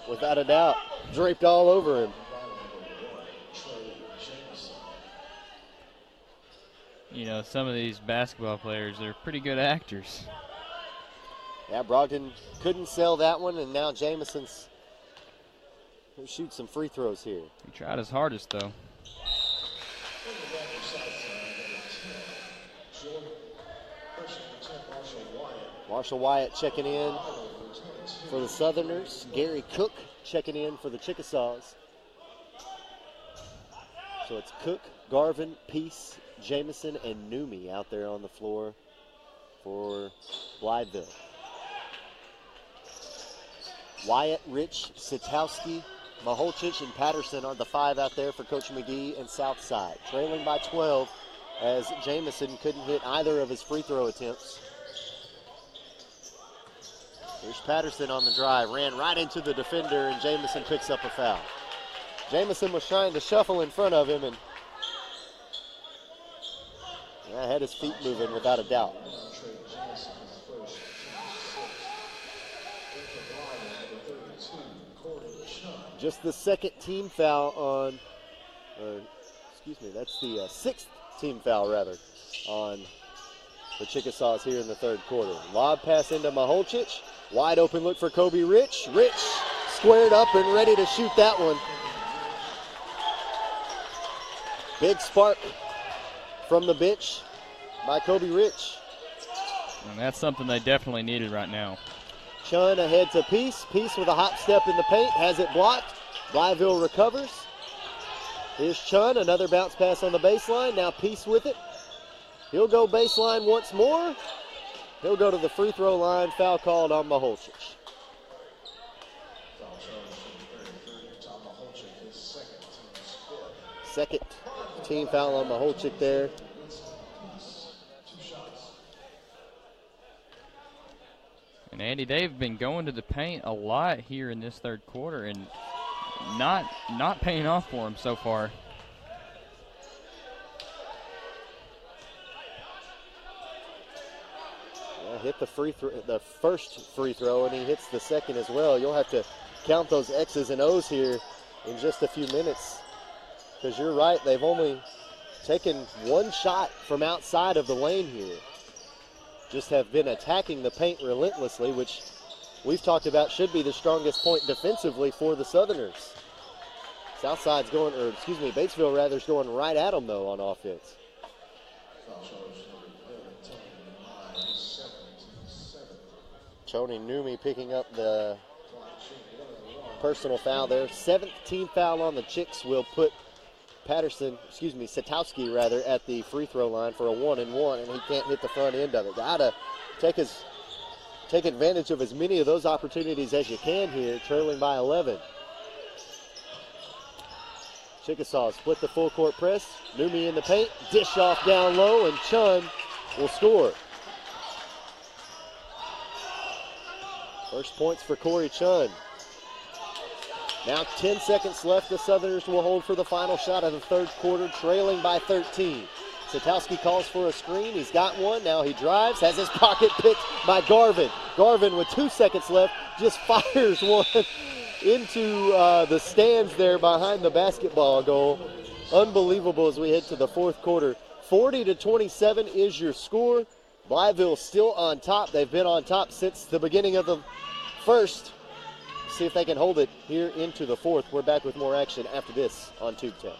without a doubt. Draped all over him. You know, some of these basketball players, they're pretty good actors. Yeah, Brogdon couldn't sell that one, and now Jamison's going to shoot some free throws here. He tried his hardest, though. Marshall Wyatt checking in for the Southerners. Gary Cook checking in for the Chickasaws. So it's Cook, Garvin, Peace, Jamison, and Numi out there on the floor for Blytheville. Wyatt, Rich, Sitowski, Maholchich, and Patterson are the five out there for Coach McGee and Southside. Trailing by 12 as Jamison couldn't hit either of his free throw attempts. Here's Patterson on the drive, ran right into the defender, and Jamison picks up a foul. Jamison was trying to shuffle in front of him, and had his feet moving without a doubt. Just the second team foul on, that's the sixth team foul rather, on the Chickasaws here in the third quarter. Lob pass into Maholchich. Wide open look for Kobe Rich. Rich squared up and ready to shoot that one. Big spark from the bench by Kobe Rich. And that's something they definitely needed right now. Chun ahead to Peace. Peace with a hop step in the paint, has it blocked. Blytheville recovers. Here's Chun, another bounce pass on the baseline. Now Peace with it. He'll go baseline once more. He'll go to the free throw line. Foul called on Maholchich. Second team foul on Maholchich there. And Andy, they've been going to the paint a lot here in this third quarter and not paying off for them so far. Hit the first free throw, and he hits the second as well. You'll have to count those X's and O's here in just a few minutes, because you're right, they've only taken one shot from outside of the lane here. Just have been attacking the paint relentlessly, which we've talked about should be the strongest point defensively for the Southerners. Southside's going, Batesville rather is going right at them though on offense. Tony Numi picking up the personal foul there. Seventh team foul on the Chicks will put Sitowski rather, at the free throw line for a 1-and-1, and he can't hit the front end of it. Gotta take advantage of as many of those opportunities as you can here, trailing by 11. Chickasaw split the full court press. Numi in the paint, dish off down low, and Chun will score. First points for Corey Chun. Now 10 seconds left. The Southerners will hold for the final shot of the third quarter, trailing by 13. Satowski calls for a screen. He's got one. Now he drives, has his pocket picked by Garvin. Garvin, with 2 seconds left, just fires one into the stands there behind the basketball goal. Unbelievable as we head to the fourth quarter. 40-27 is your score. Blytheville still on top. They've been on top since the beginning of the first. See if they can hold it here into the fourth. We're back with more action after this on Tubetown.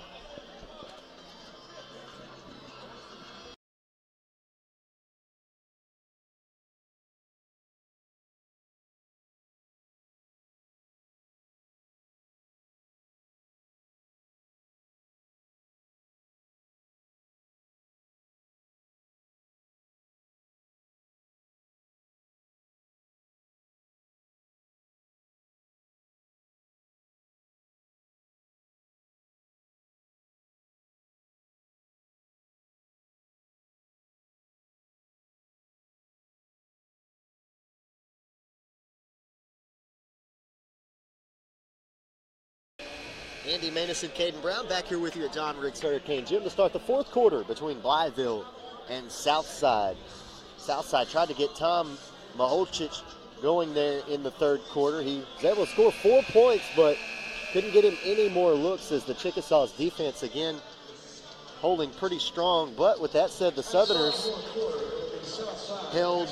Andy Maness and Caden Brown back here with you at John Riggs Hurricane Gym to start the fourth quarter between Blytheville and Southside. Southside tried to get Tom Maholchich going there in the third quarter. He was able to score 4 points, but couldn't get him any more looks as the Chickasaw's defense again holding pretty strong. But with that said, the Southerners held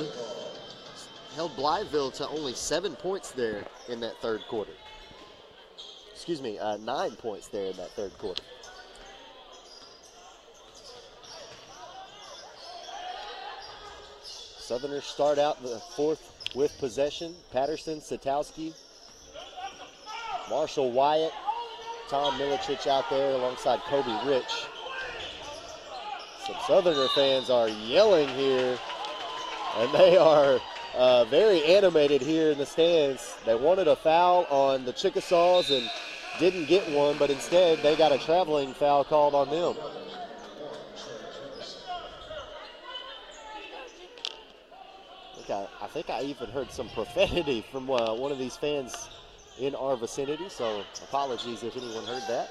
Blytheville to only 7 points there in that third quarter. 9 points there in that third quarter. Southerners start out the fourth with possession. Patterson, Satowski, Marshall Wyatt, Tom Milicic out there alongside Kobe Rich. Some Southerner fans are yelling here, and they are very animated here in the stands. They wanted a foul on the Chickasaws and didn't get one, but instead they got a traveling foul called on them. I think I even heard some profanity from one of these fans in our vicinity, so apologies if anyone heard that.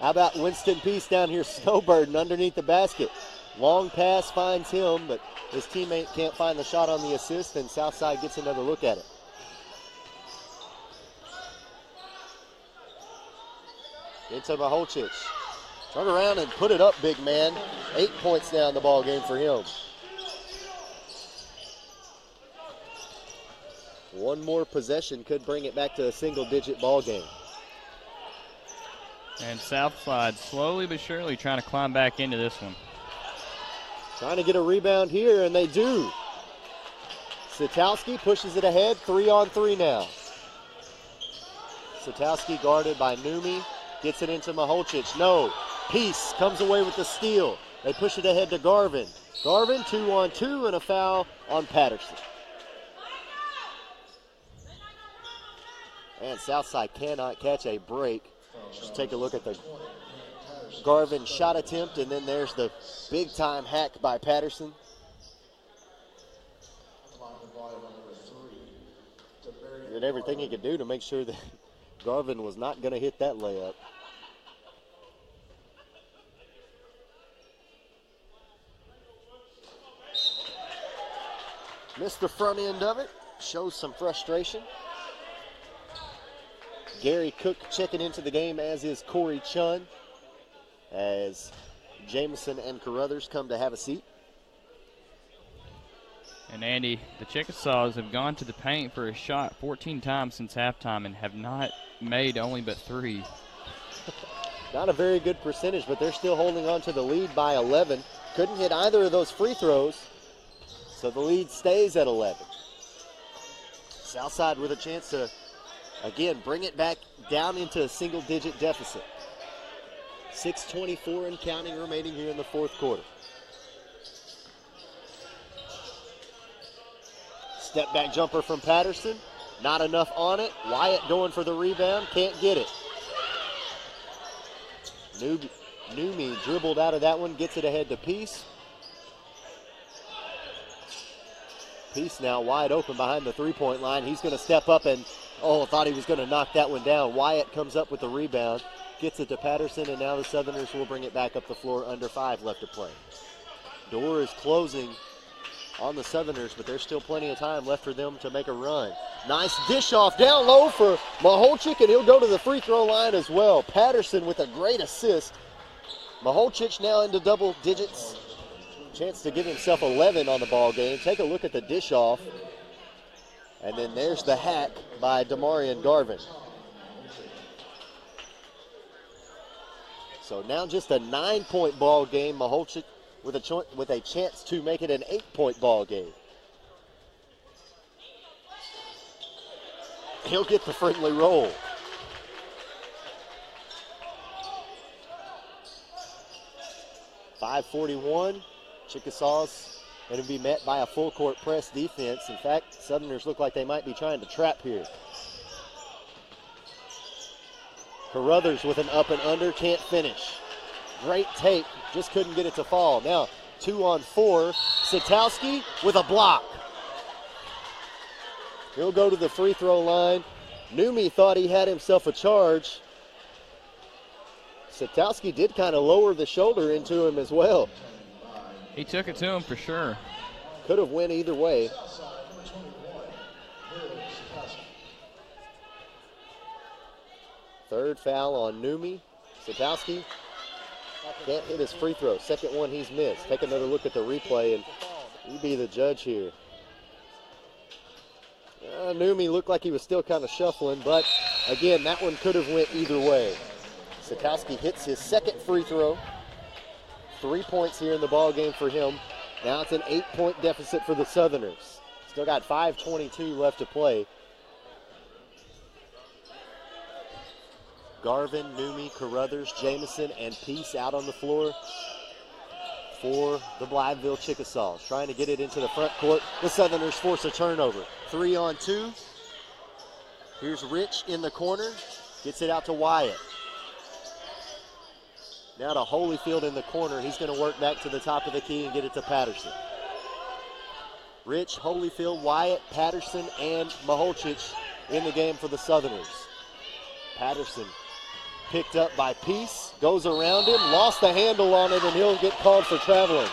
How about Winston Peace down here snowbirding underneath the basket? Long pass finds him, but his teammate can't find the shot on the assist, and Southside gets another look at it. Into Maholchich. Turn around and put it up, big man. 8 points now in the ball game for him. One more possession could bring it back to a single-digit ball game. And Southside slowly but surely trying to climb back into this one. Trying to get a rebound here, and they do. Satowski pushes it ahead, 3-on-3 now. Satowski guarded by Numi. Gets it into Maholchich. No. Peace comes away with the steal. They push it ahead to Garvin. Garvin, 2-on-2, and a foul on Patterson. And Southside cannot catch a break. Just take a look at the Garvin shot attempt, and then there's the big-time hack by Patterson. He did everything he could do to make sure that Garvin was not going to hit that layup. Missed the front end of it. Shows some frustration. Gary Cook checking into the game, as is Corey Chun, as Jameson and Carruthers come to have a seat. And Andy, the Chickasaws have gone to the paint for a shot 14 times since halftime and have not made only but 3. Not a very good percentage, but they're still holding on to the lead by 11. Couldn't hit either of those free throws, so the lead stays at 11. Southside with a chance to, again, bring it back down into a single-digit deficit. 6:24 and counting remaining here in the fourth quarter. Step back jumper from Patterson. Not enough on it. Wyatt going for the rebound. Can't get it. Numi dribbled out of that one. Gets it ahead to Peace. Peace now wide open behind the three-point line. He's going to step up and, thought he was going to knock that one down. Wyatt comes up with the rebound. Gets it to Patterson, and now the Southerners will bring it back up the floor. Under 5 left to play. Door is closing on the Southerners, but there's still plenty of time left for them to make a run. Nice dish off down low for Maholchik, and he'll go to the free throw line as well. Patterson with a great assist. Maholchik now into double digits. Chance to give himself 11 on the ball game. Take a look at the dish off. And then there's the hack by Damarian Garvin. So now just a 9-point ball game. Maholchik with a chance to make it an 8-point ball game. He'll get the friendly roll. .541. Chickasaws going to be met by a full court press defense. In fact, Southerners look like they might be trying to trap here. Carruthers with an up and under, can't finish. Great take, just couldn't get it to fall. Now 2-on-4, Satowski with a block. He'll go to the free throw line. Numi thought he had himself a charge. Satowski did kind of lower the shoulder into him as well. He took it to him for sure. Could have went either way. Third foul on Numi. Satowski can't hit his free throw. Second one he's missed. Take another look at the replay and you be the judge here. Numi looked like he was still kind of shuffling, but again, that one could have went either way. Satowski hits his second free throw. 3 points here in the ball game for him. Now it's an 8-point deficit for the Southerners. Still got 5:22 left to play. Garvin, Numi, Carruthers, Jamison, and Peace out on the floor for the Blytheville Chickasaws. Trying to get it into the front court. The Southerners force a turnover. 3-on-2. Here's Rich in the corner. Gets it out to Wyatt. Now to Holyfield in the corner. He's going to work back to the top of the key and get it to Patterson. Rich, Holyfield, Wyatt, Patterson, and Maholchik in the game for the Southerners. Patterson picked up by Peace, goes around him, lost the handle on it, and he'll get called for traveling.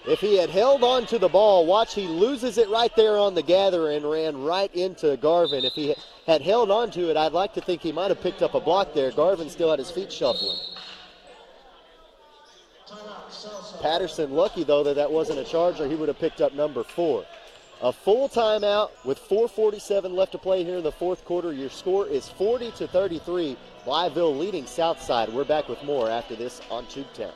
If he had held on to the ball, watch, he loses it right there on the gather and ran right into Garvin. If he had held on to it, I'd like to think he might have picked up a block there. Garvin still had his feet shuffling. Patterson lucky, though, that wasn't a charge, or he would have picked up number 4. A full timeout with 4:47 left to play here in the fourth quarter. Your score is 40-33. Blytheville leading Southside. We're back with more after this on Tubetown.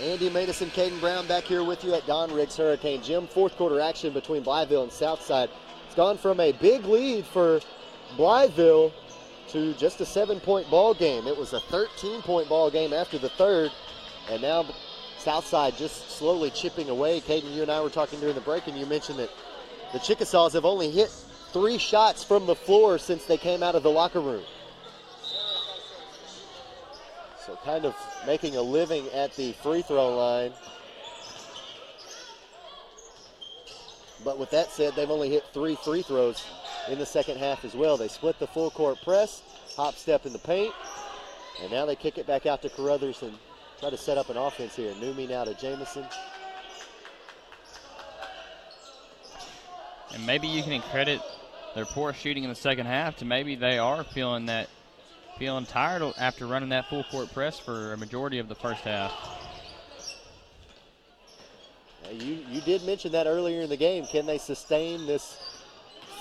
Andy Madison, Caden Brown back here with you at Don Riggs Hurricane Gym. Fourth quarter action between Blytheville and Southside. It's gone from a big lead for Blytheville to just a 7-point ball game. It was a 13-point ball game after the third, and now Southside just slowly chipping away. Caden, you and I were talking during the break, and you mentioned that the Chickasaws have only hit 3 shots from the floor since they came out of the locker room. So kind of making a living at the free throw line. But with that said, they've only hit 3 free throws in the second half as well. They split the full court press, hop step in the paint, and now they kick it back out to Carruthers and try to set up an offense here. Numi now to Jamison. And maybe you can credit their poor shooting in the second half to maybe they are feeling tired after running that full court press for a majority of the first half. You did mention that earlier in the game. Can they sustain this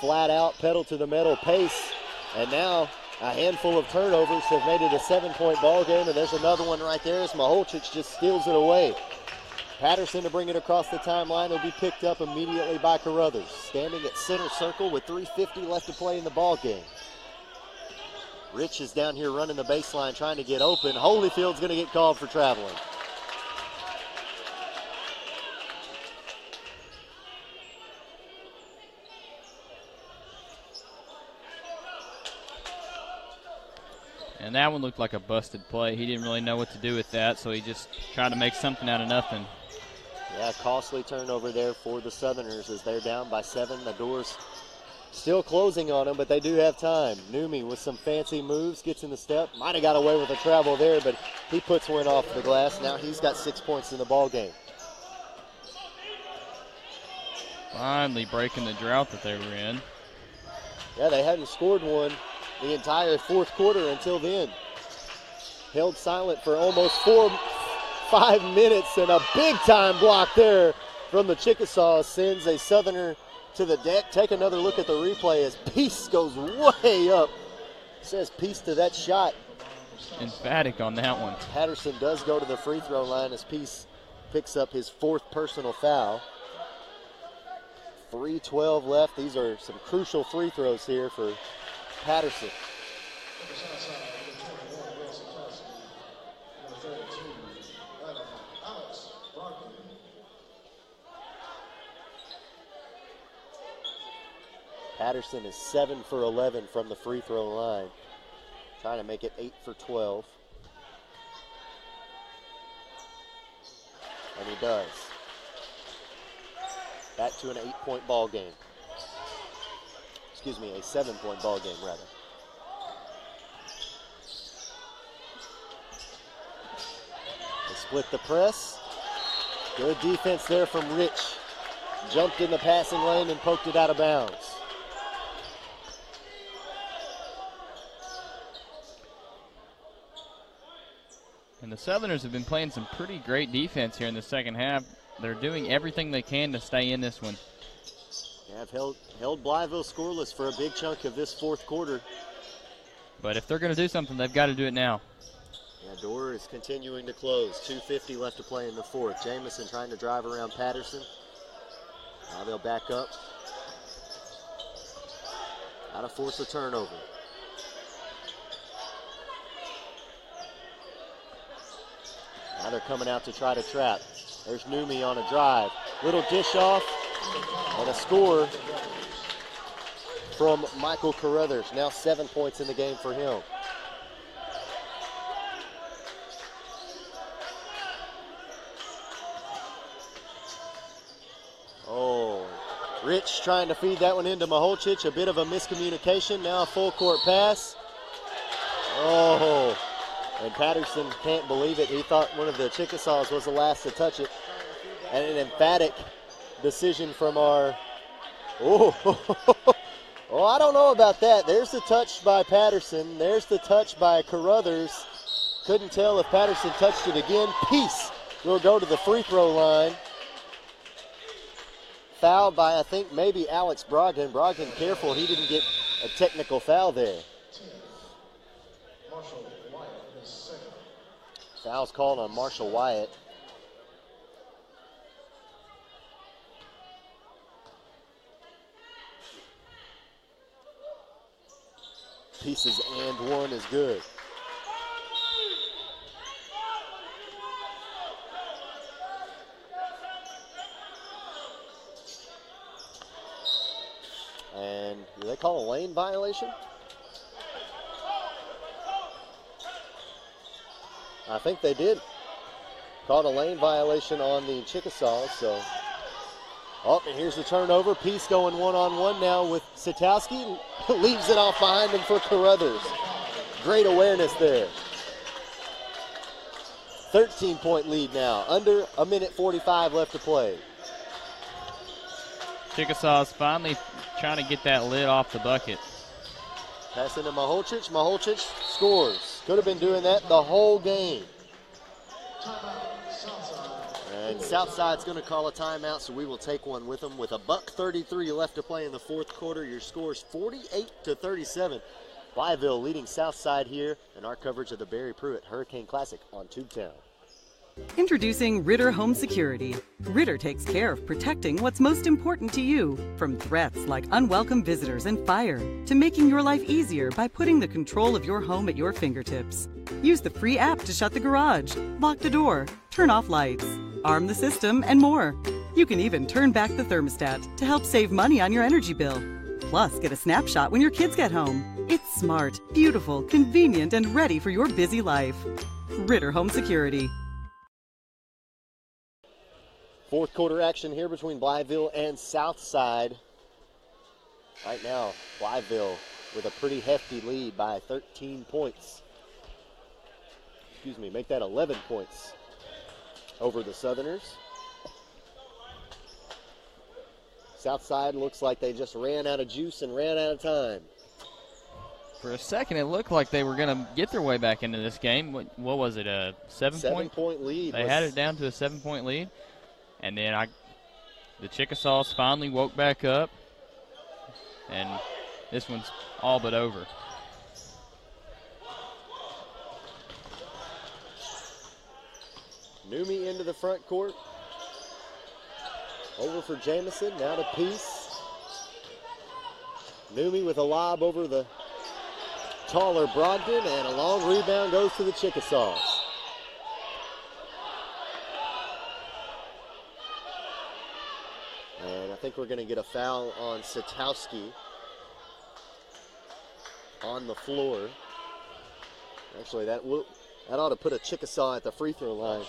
flat-out, pedal-to-the-metal pace? And now a handful of turnovers have made it a 7-point ball game, and there's another one right there as Maholchich just steals it away. Patterson to bring it across the timeline. Will be picked up immediately by Carruthers. Standing at center circle with 3:50 left to play in the ball game. Rich is down here running the baseline trying to get open. Holyfield's going to get called for traveling. And that one looked like a busted play. He didn't really know what to do with that, so he just tried to make something out of nothing. Yeah, costly turnover there for the Southerners as they're down by 7. The door's still closing on them, but they do have time. Numi with some fancy moves, gets in the step. Might have got away with a travel there, but he puts one off the glass. Now he's got 6 points in the ball game. Finally breaking the drought that they were in. Yeah, they hadn't scored one the entire fourth quarter until then. Held silent for almost 5 minutes, and a big-time block there from the Chickasaws sends a Southerner to the deck. Take another look at the replay as Peace goes way up. Says Peace to that shot. Emphatic on that one. Patterson does go to the free throw line as Peace picks up his 4th personal foul. 3:12 left. These are some crucial free throws here for Patterson. Patterson is 7 for 11 from the free throw line. Trying to make it 8 for 12. And he does. Back to an 8-point ball game. Excuse me, a 7-point ball game, rather. They split the press. Good defense there from Rich. Jumped in the passing lane and poked it out of bounds. And the Southerners have been playing some pretty great defense here in the second half. They're doing everything they can to stay in this one. Yeah, have held Blytheville scoreless for a big chunk of this fourth quarter. But if they're going to do something, they've got to do it now. Yeah, door is continuing to close. 2:50 left to play in the fourth. Jamison trying to drive around Patterson. Now they'll back up. Got to force a turnover. Now they're coming out to try to trap. There's Numi on a drive. Little dish off and a score from Michael Carruthers. Now 7 points in the game for him. Oh, Rich trying to feed that one into Maholchich. A bit of a miscommunication. Now a full court pass. Oh, and Patterson can't believe it. He thought one of the Chickasaws was the last to touch it. And an emphatic decision from our, oh, I don't know about that. There's the touch by Patterson. There's the touch by Carruthers. Couldn't tell if Patterson touched it again. Peace will go to the free throw line. Fouled by, I think, maybe Alex Brogdon. Brogdon careful, he didn't get a technical foul there. Foul's called on Marshall Wyatt. Pieces and one is good. And do they call a lane violation? I think they did. Called a lane violation on the Chickasaws, so. Oh, and here's the turnover. Peace going one-on-one now with Satowski. Leaves it off behind him for Carruthers. Great awareness there. 13-point lead now. Under a minute 45 left to play. Chickasaws finally trying to get that lid off the bucket. Pass into Maholchich. Maholchich scores. Could have been doing that the whole game. And Southside's going to call a timeout, so we will take one with them. With $1:33 left to play in the fourth quarter, your score is 48-37. Blytheville leading Southside here in our coverage of the Barry Pruitt Hurricane Classic on Tubetown. Introducing Ritter Home Security. Ritter takes care of protecting what's most important to you, from threats like unwelcome visitors and fire, to making your life easier by putting the control of your home at your fingertips. Use the free app to shut the garage, lock the door, turn off lights, arm the system, and more. You can even turn back the thermostat to help save money on your energy bill. Plus, get a snapshot when your kids get home. It's smart, beautiful, convenient, and ready for your busy life. Ritter Home Security. Fourth quarter action here between Blytheville and Southside. Right now, Blytheville with a pretty hefty lead by 13 points. Excuse me, make that 11 points over the Southerners. Southside looks like they just ran out of juice and ran out of time. For a second, it looked like they were going to get their way back into this game. What was it, a 7-point lead? They had it down to a 7-point lead. And then the Chickasaws finally woke back up, and this one's all but over. Numi into the front court. Over for Jamison, now to Peace. Numi with a lob over the taller Brogdon, and a long rebound goes to the Chickasaws. And I think we're going to get a foul on Satowski on the floor. Actually, that ought to put a Chickasaw at the free throw line.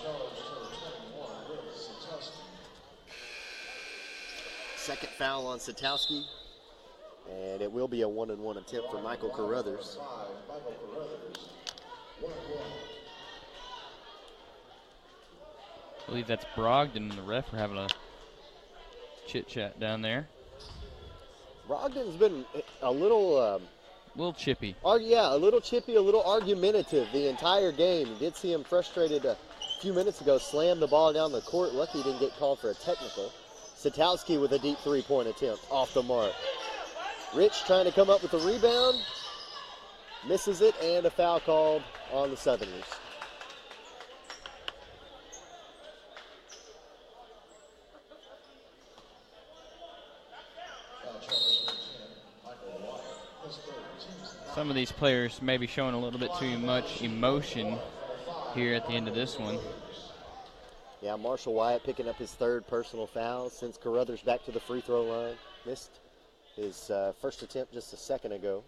Second foul on Satowski, and it will be a 1-and-1 attempt for Michael Carruthers. I believe that's Brogdon and the ref are having a chit-chat down there. Brogdon's been a little chippy. Yeah, a little chippy, a little argumentative the entire game. You did see him frustrated a few minutes ago, slammed the ball down the court. Lucky he didn't get called for a technical. Satowski with a deep three-point attempt off the mark. Rich trying to come up with a rebound. Misses it, and a foul called on the Southerners. Some of these players may be showing a little bit too much emotion here at the end of this one. Yeah, Marshall Wyatt picking up his third personal foul since Carruthers back to the free throw line. Missed his first attempt just a second ago.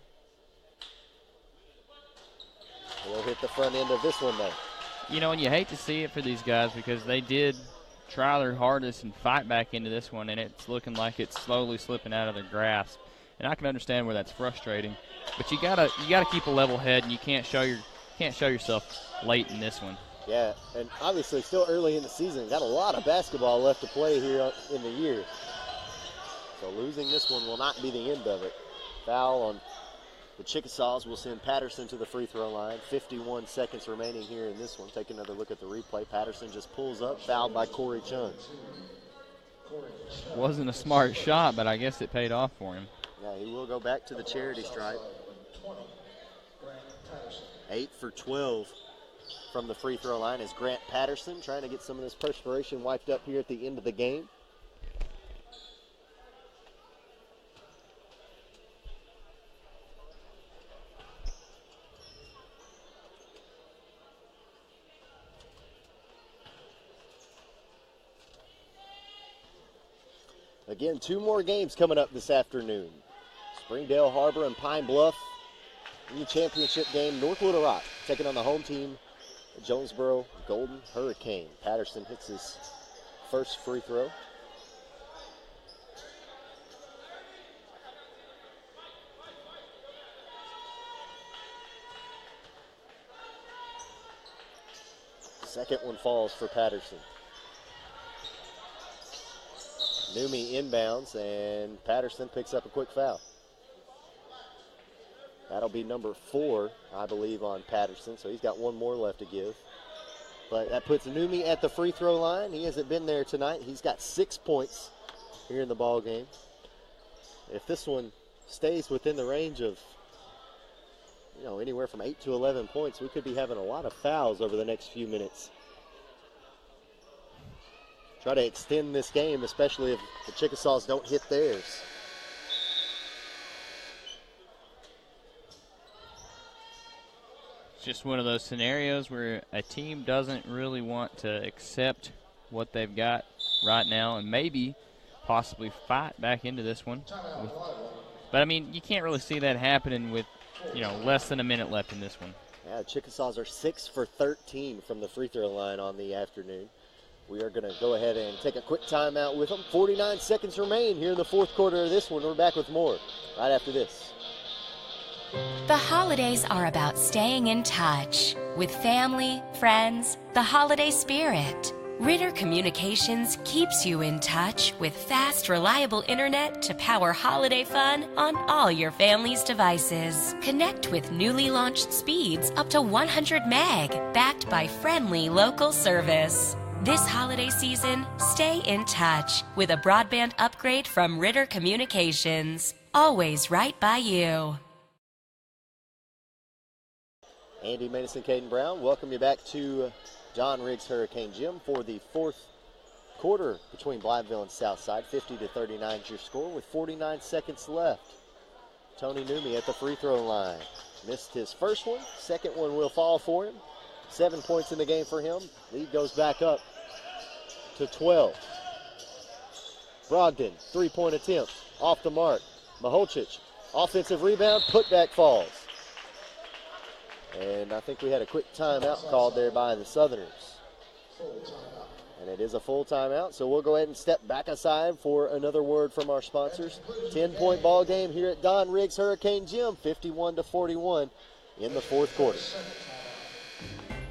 He'll hit the front end of this one, though. You know, and you hate to see it for these guys because they did try their hardest and fight back into this one, and it's looking like it's slowly slipping out of their grasp. And I can understand where that's frustrating, but you gotta keep a level head, and you can't show yourself late in this one. Yeah, and obviously still early in the season. Got a lot of basketball left to play here in the year. So losing this one will not be the end of it. Foul on the Chickasaws will send Patterson to the free throw line. 51 seconds remaining here in this one. Take another look at the replay. Patterson just pulls up, fouled by Corey Chung. Wasn't a smart shot, but I guess it paid off for him. Yeah, he will go back to the charity stripe. 8 for 12 from the free throw line is Grant Patterson, trying to get some of this perspiration wiped up here at the end of the game. Again, 2 more games coming up this afternoon. Springdale Harbor and Pine Bluff in the championship game. North Little Rock taking on the home team, Jonesboro Golden Hurricane. Patterson hits his first free throw. Second one falls for Patterson. Newmy inbounds, and Patterson picks up a quick foul. That'll be number 4, I believe, on Patterson, so he's got one more left to give. But that puts Newmy at the free throw line. He hasn't been there tonight. He's got 6 points here in the ball game. If this one stays within the range of, anywhere from 8 to 11 points, we could be having a lot of fouls over the next few minutes. Try to extend this game, especially if the Chickasaws don't hit theirs. It's just one of those scenarios where a team doesn't really want to accept what they've got right now and maybe possibly fight back into this one. But, I mean, you can't really see that happening with, less than a minute left in this one. Yeah, the Chickasaws are 6 for 13 from the free throw line on the afternoon. We are going to go ahead and take a quick timeout with them. 49 seconds remain here in the fourth quarter of this one. We're back with more right after this. The holidays are about staying in touch with family, friends, the holiday spirit. Ritter Communications keeps you in touch with fast, reliable internet to power holiday fun on all your family's devices. Connect with newly launched speeds up to 100 meg, backed by friendly local service. This holiday season, stay in touch with a broadband upgrade from Ritter Communications. Always right by you. Andy Manis and Caden Brown welcome you back to John Riggs Hurricane Gym for the fourth quarter between Blytheville and Southside. 50-39 is your score with 49 seconds left. Tony Newmy at the free throw line. Missed his first one. Second one will fall for him. 7 points in the game for him. Lead goes back up to 12. Brogdon, three-point attempt. Off the mark. Maholchich, offensive rebound, putback falls. And I think we had a quick timeout called there by the Southerners. And it is a full timeout, so we'll go ahead and step back aside for another word from our sponsors. 10-point ball game here at Don Riggs Hurricane Gym, 51-41 in the fourth quarter.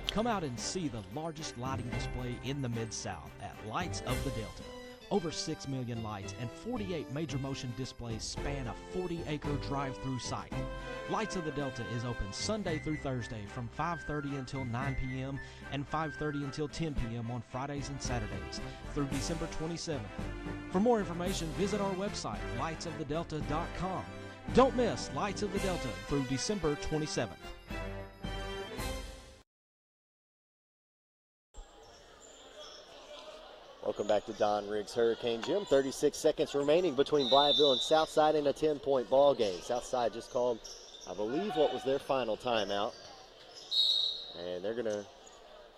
Come out and see the largest lighting display in the Mid-South at Lights of the Delta. Over 6 million lights and 48 major motion displays span a 40-acre drive-through site. Lights of the Delta is open Sunday through Thursday from 5:30 until 9 p.m. and 5:30 until 10 p.m. on Fridays and Saturdays through December 27th. For more information, visit our website, lightsofthedelta.com. Don't miss Lights of the Delta through December 27th. Welcome back to Don Riggs Hurricane Gym. 36 seconds remaining between Blytheville and Southside in a 10-point ball game. Southside just called, I believe, what was their final timeout. And they're going to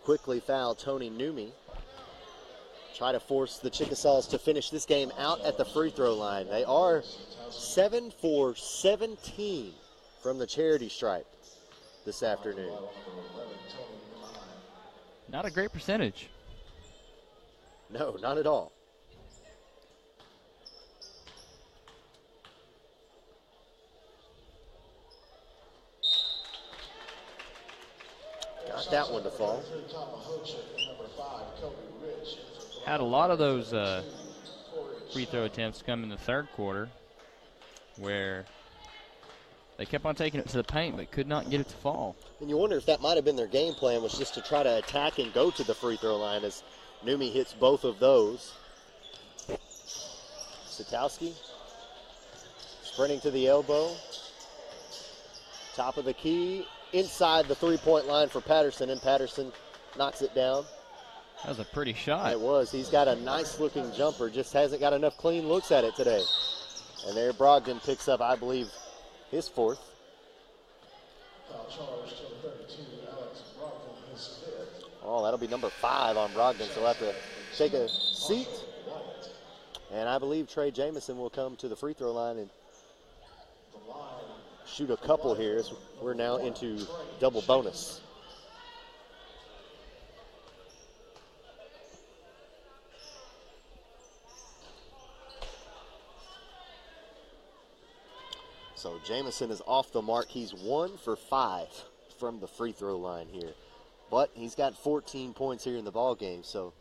quickly foul Tony Newmy. Try to force the Chickasaws to finish this game out at the free throw line. They are 7 for 17 from the charity stripe this afternoon. Not a great percentage. No, not at all. Got that one to fall. Had a lot of those free throw attempts come in the third quarter where they kept on taking it to the paint but could not get it to fall. And you wonder if that might have been their game plan, was just to try to attack and go to the free throw line, as Newmy hits both of those. Satowski sprinting to the elbow. Top of the key, inside the three-point line for Patterson, and Patterson knocks it down. That was a pretty shot. It was. He's got a nice-looking jumper, just hasn't got enough clean looks at it today. And there Brogdon picks up, I believe, his fourth. Oh, that'll be number 5 on Brogdon, so we'll have to take a seat. And I believe Trey Jamison will come to the free throw line and shoot a couple here, as we're now into double bonus. So Jamison is off the mark. He's 1 for 5 from the free throw line here. But he's got 14 points here in the ball game, so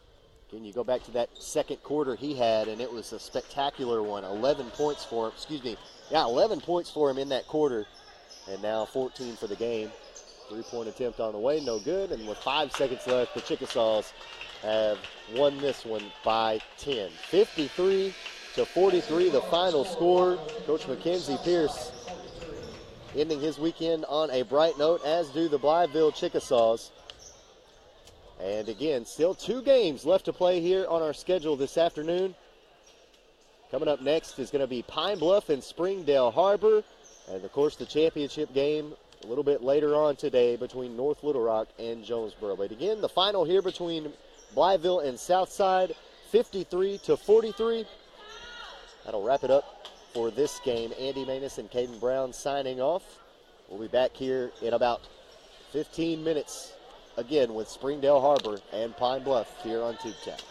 Again, you go back to that second quarter he had, and it was a spectacular one. 11 points for him. 11 points for him in that quarter, and now 14 for the game. 3-point attempt on the way, no good. And with 5 seconds left, the Chickasaws have won this one by 10. 53-43, the final score. Coach Mackenzie Pierce ending his weekend on a bright note, as do the Blytheville Chickasaws. And again, still 2 games left to play here on our schedule this afternoon. Coming up next is going to be Pine Bluff and Springdale Harbor. And, of course, the championship game a little bit later on today between North Little Rock and Jonesboro. But again, the final here between Blytheville and Southside, 53-43. That'll wrap it up for this game. Andy Maness and Caden Brown signing off. We'll be back here in about 15 minutes again with Springdale Harbor and Pine Bluff here on Tubetown.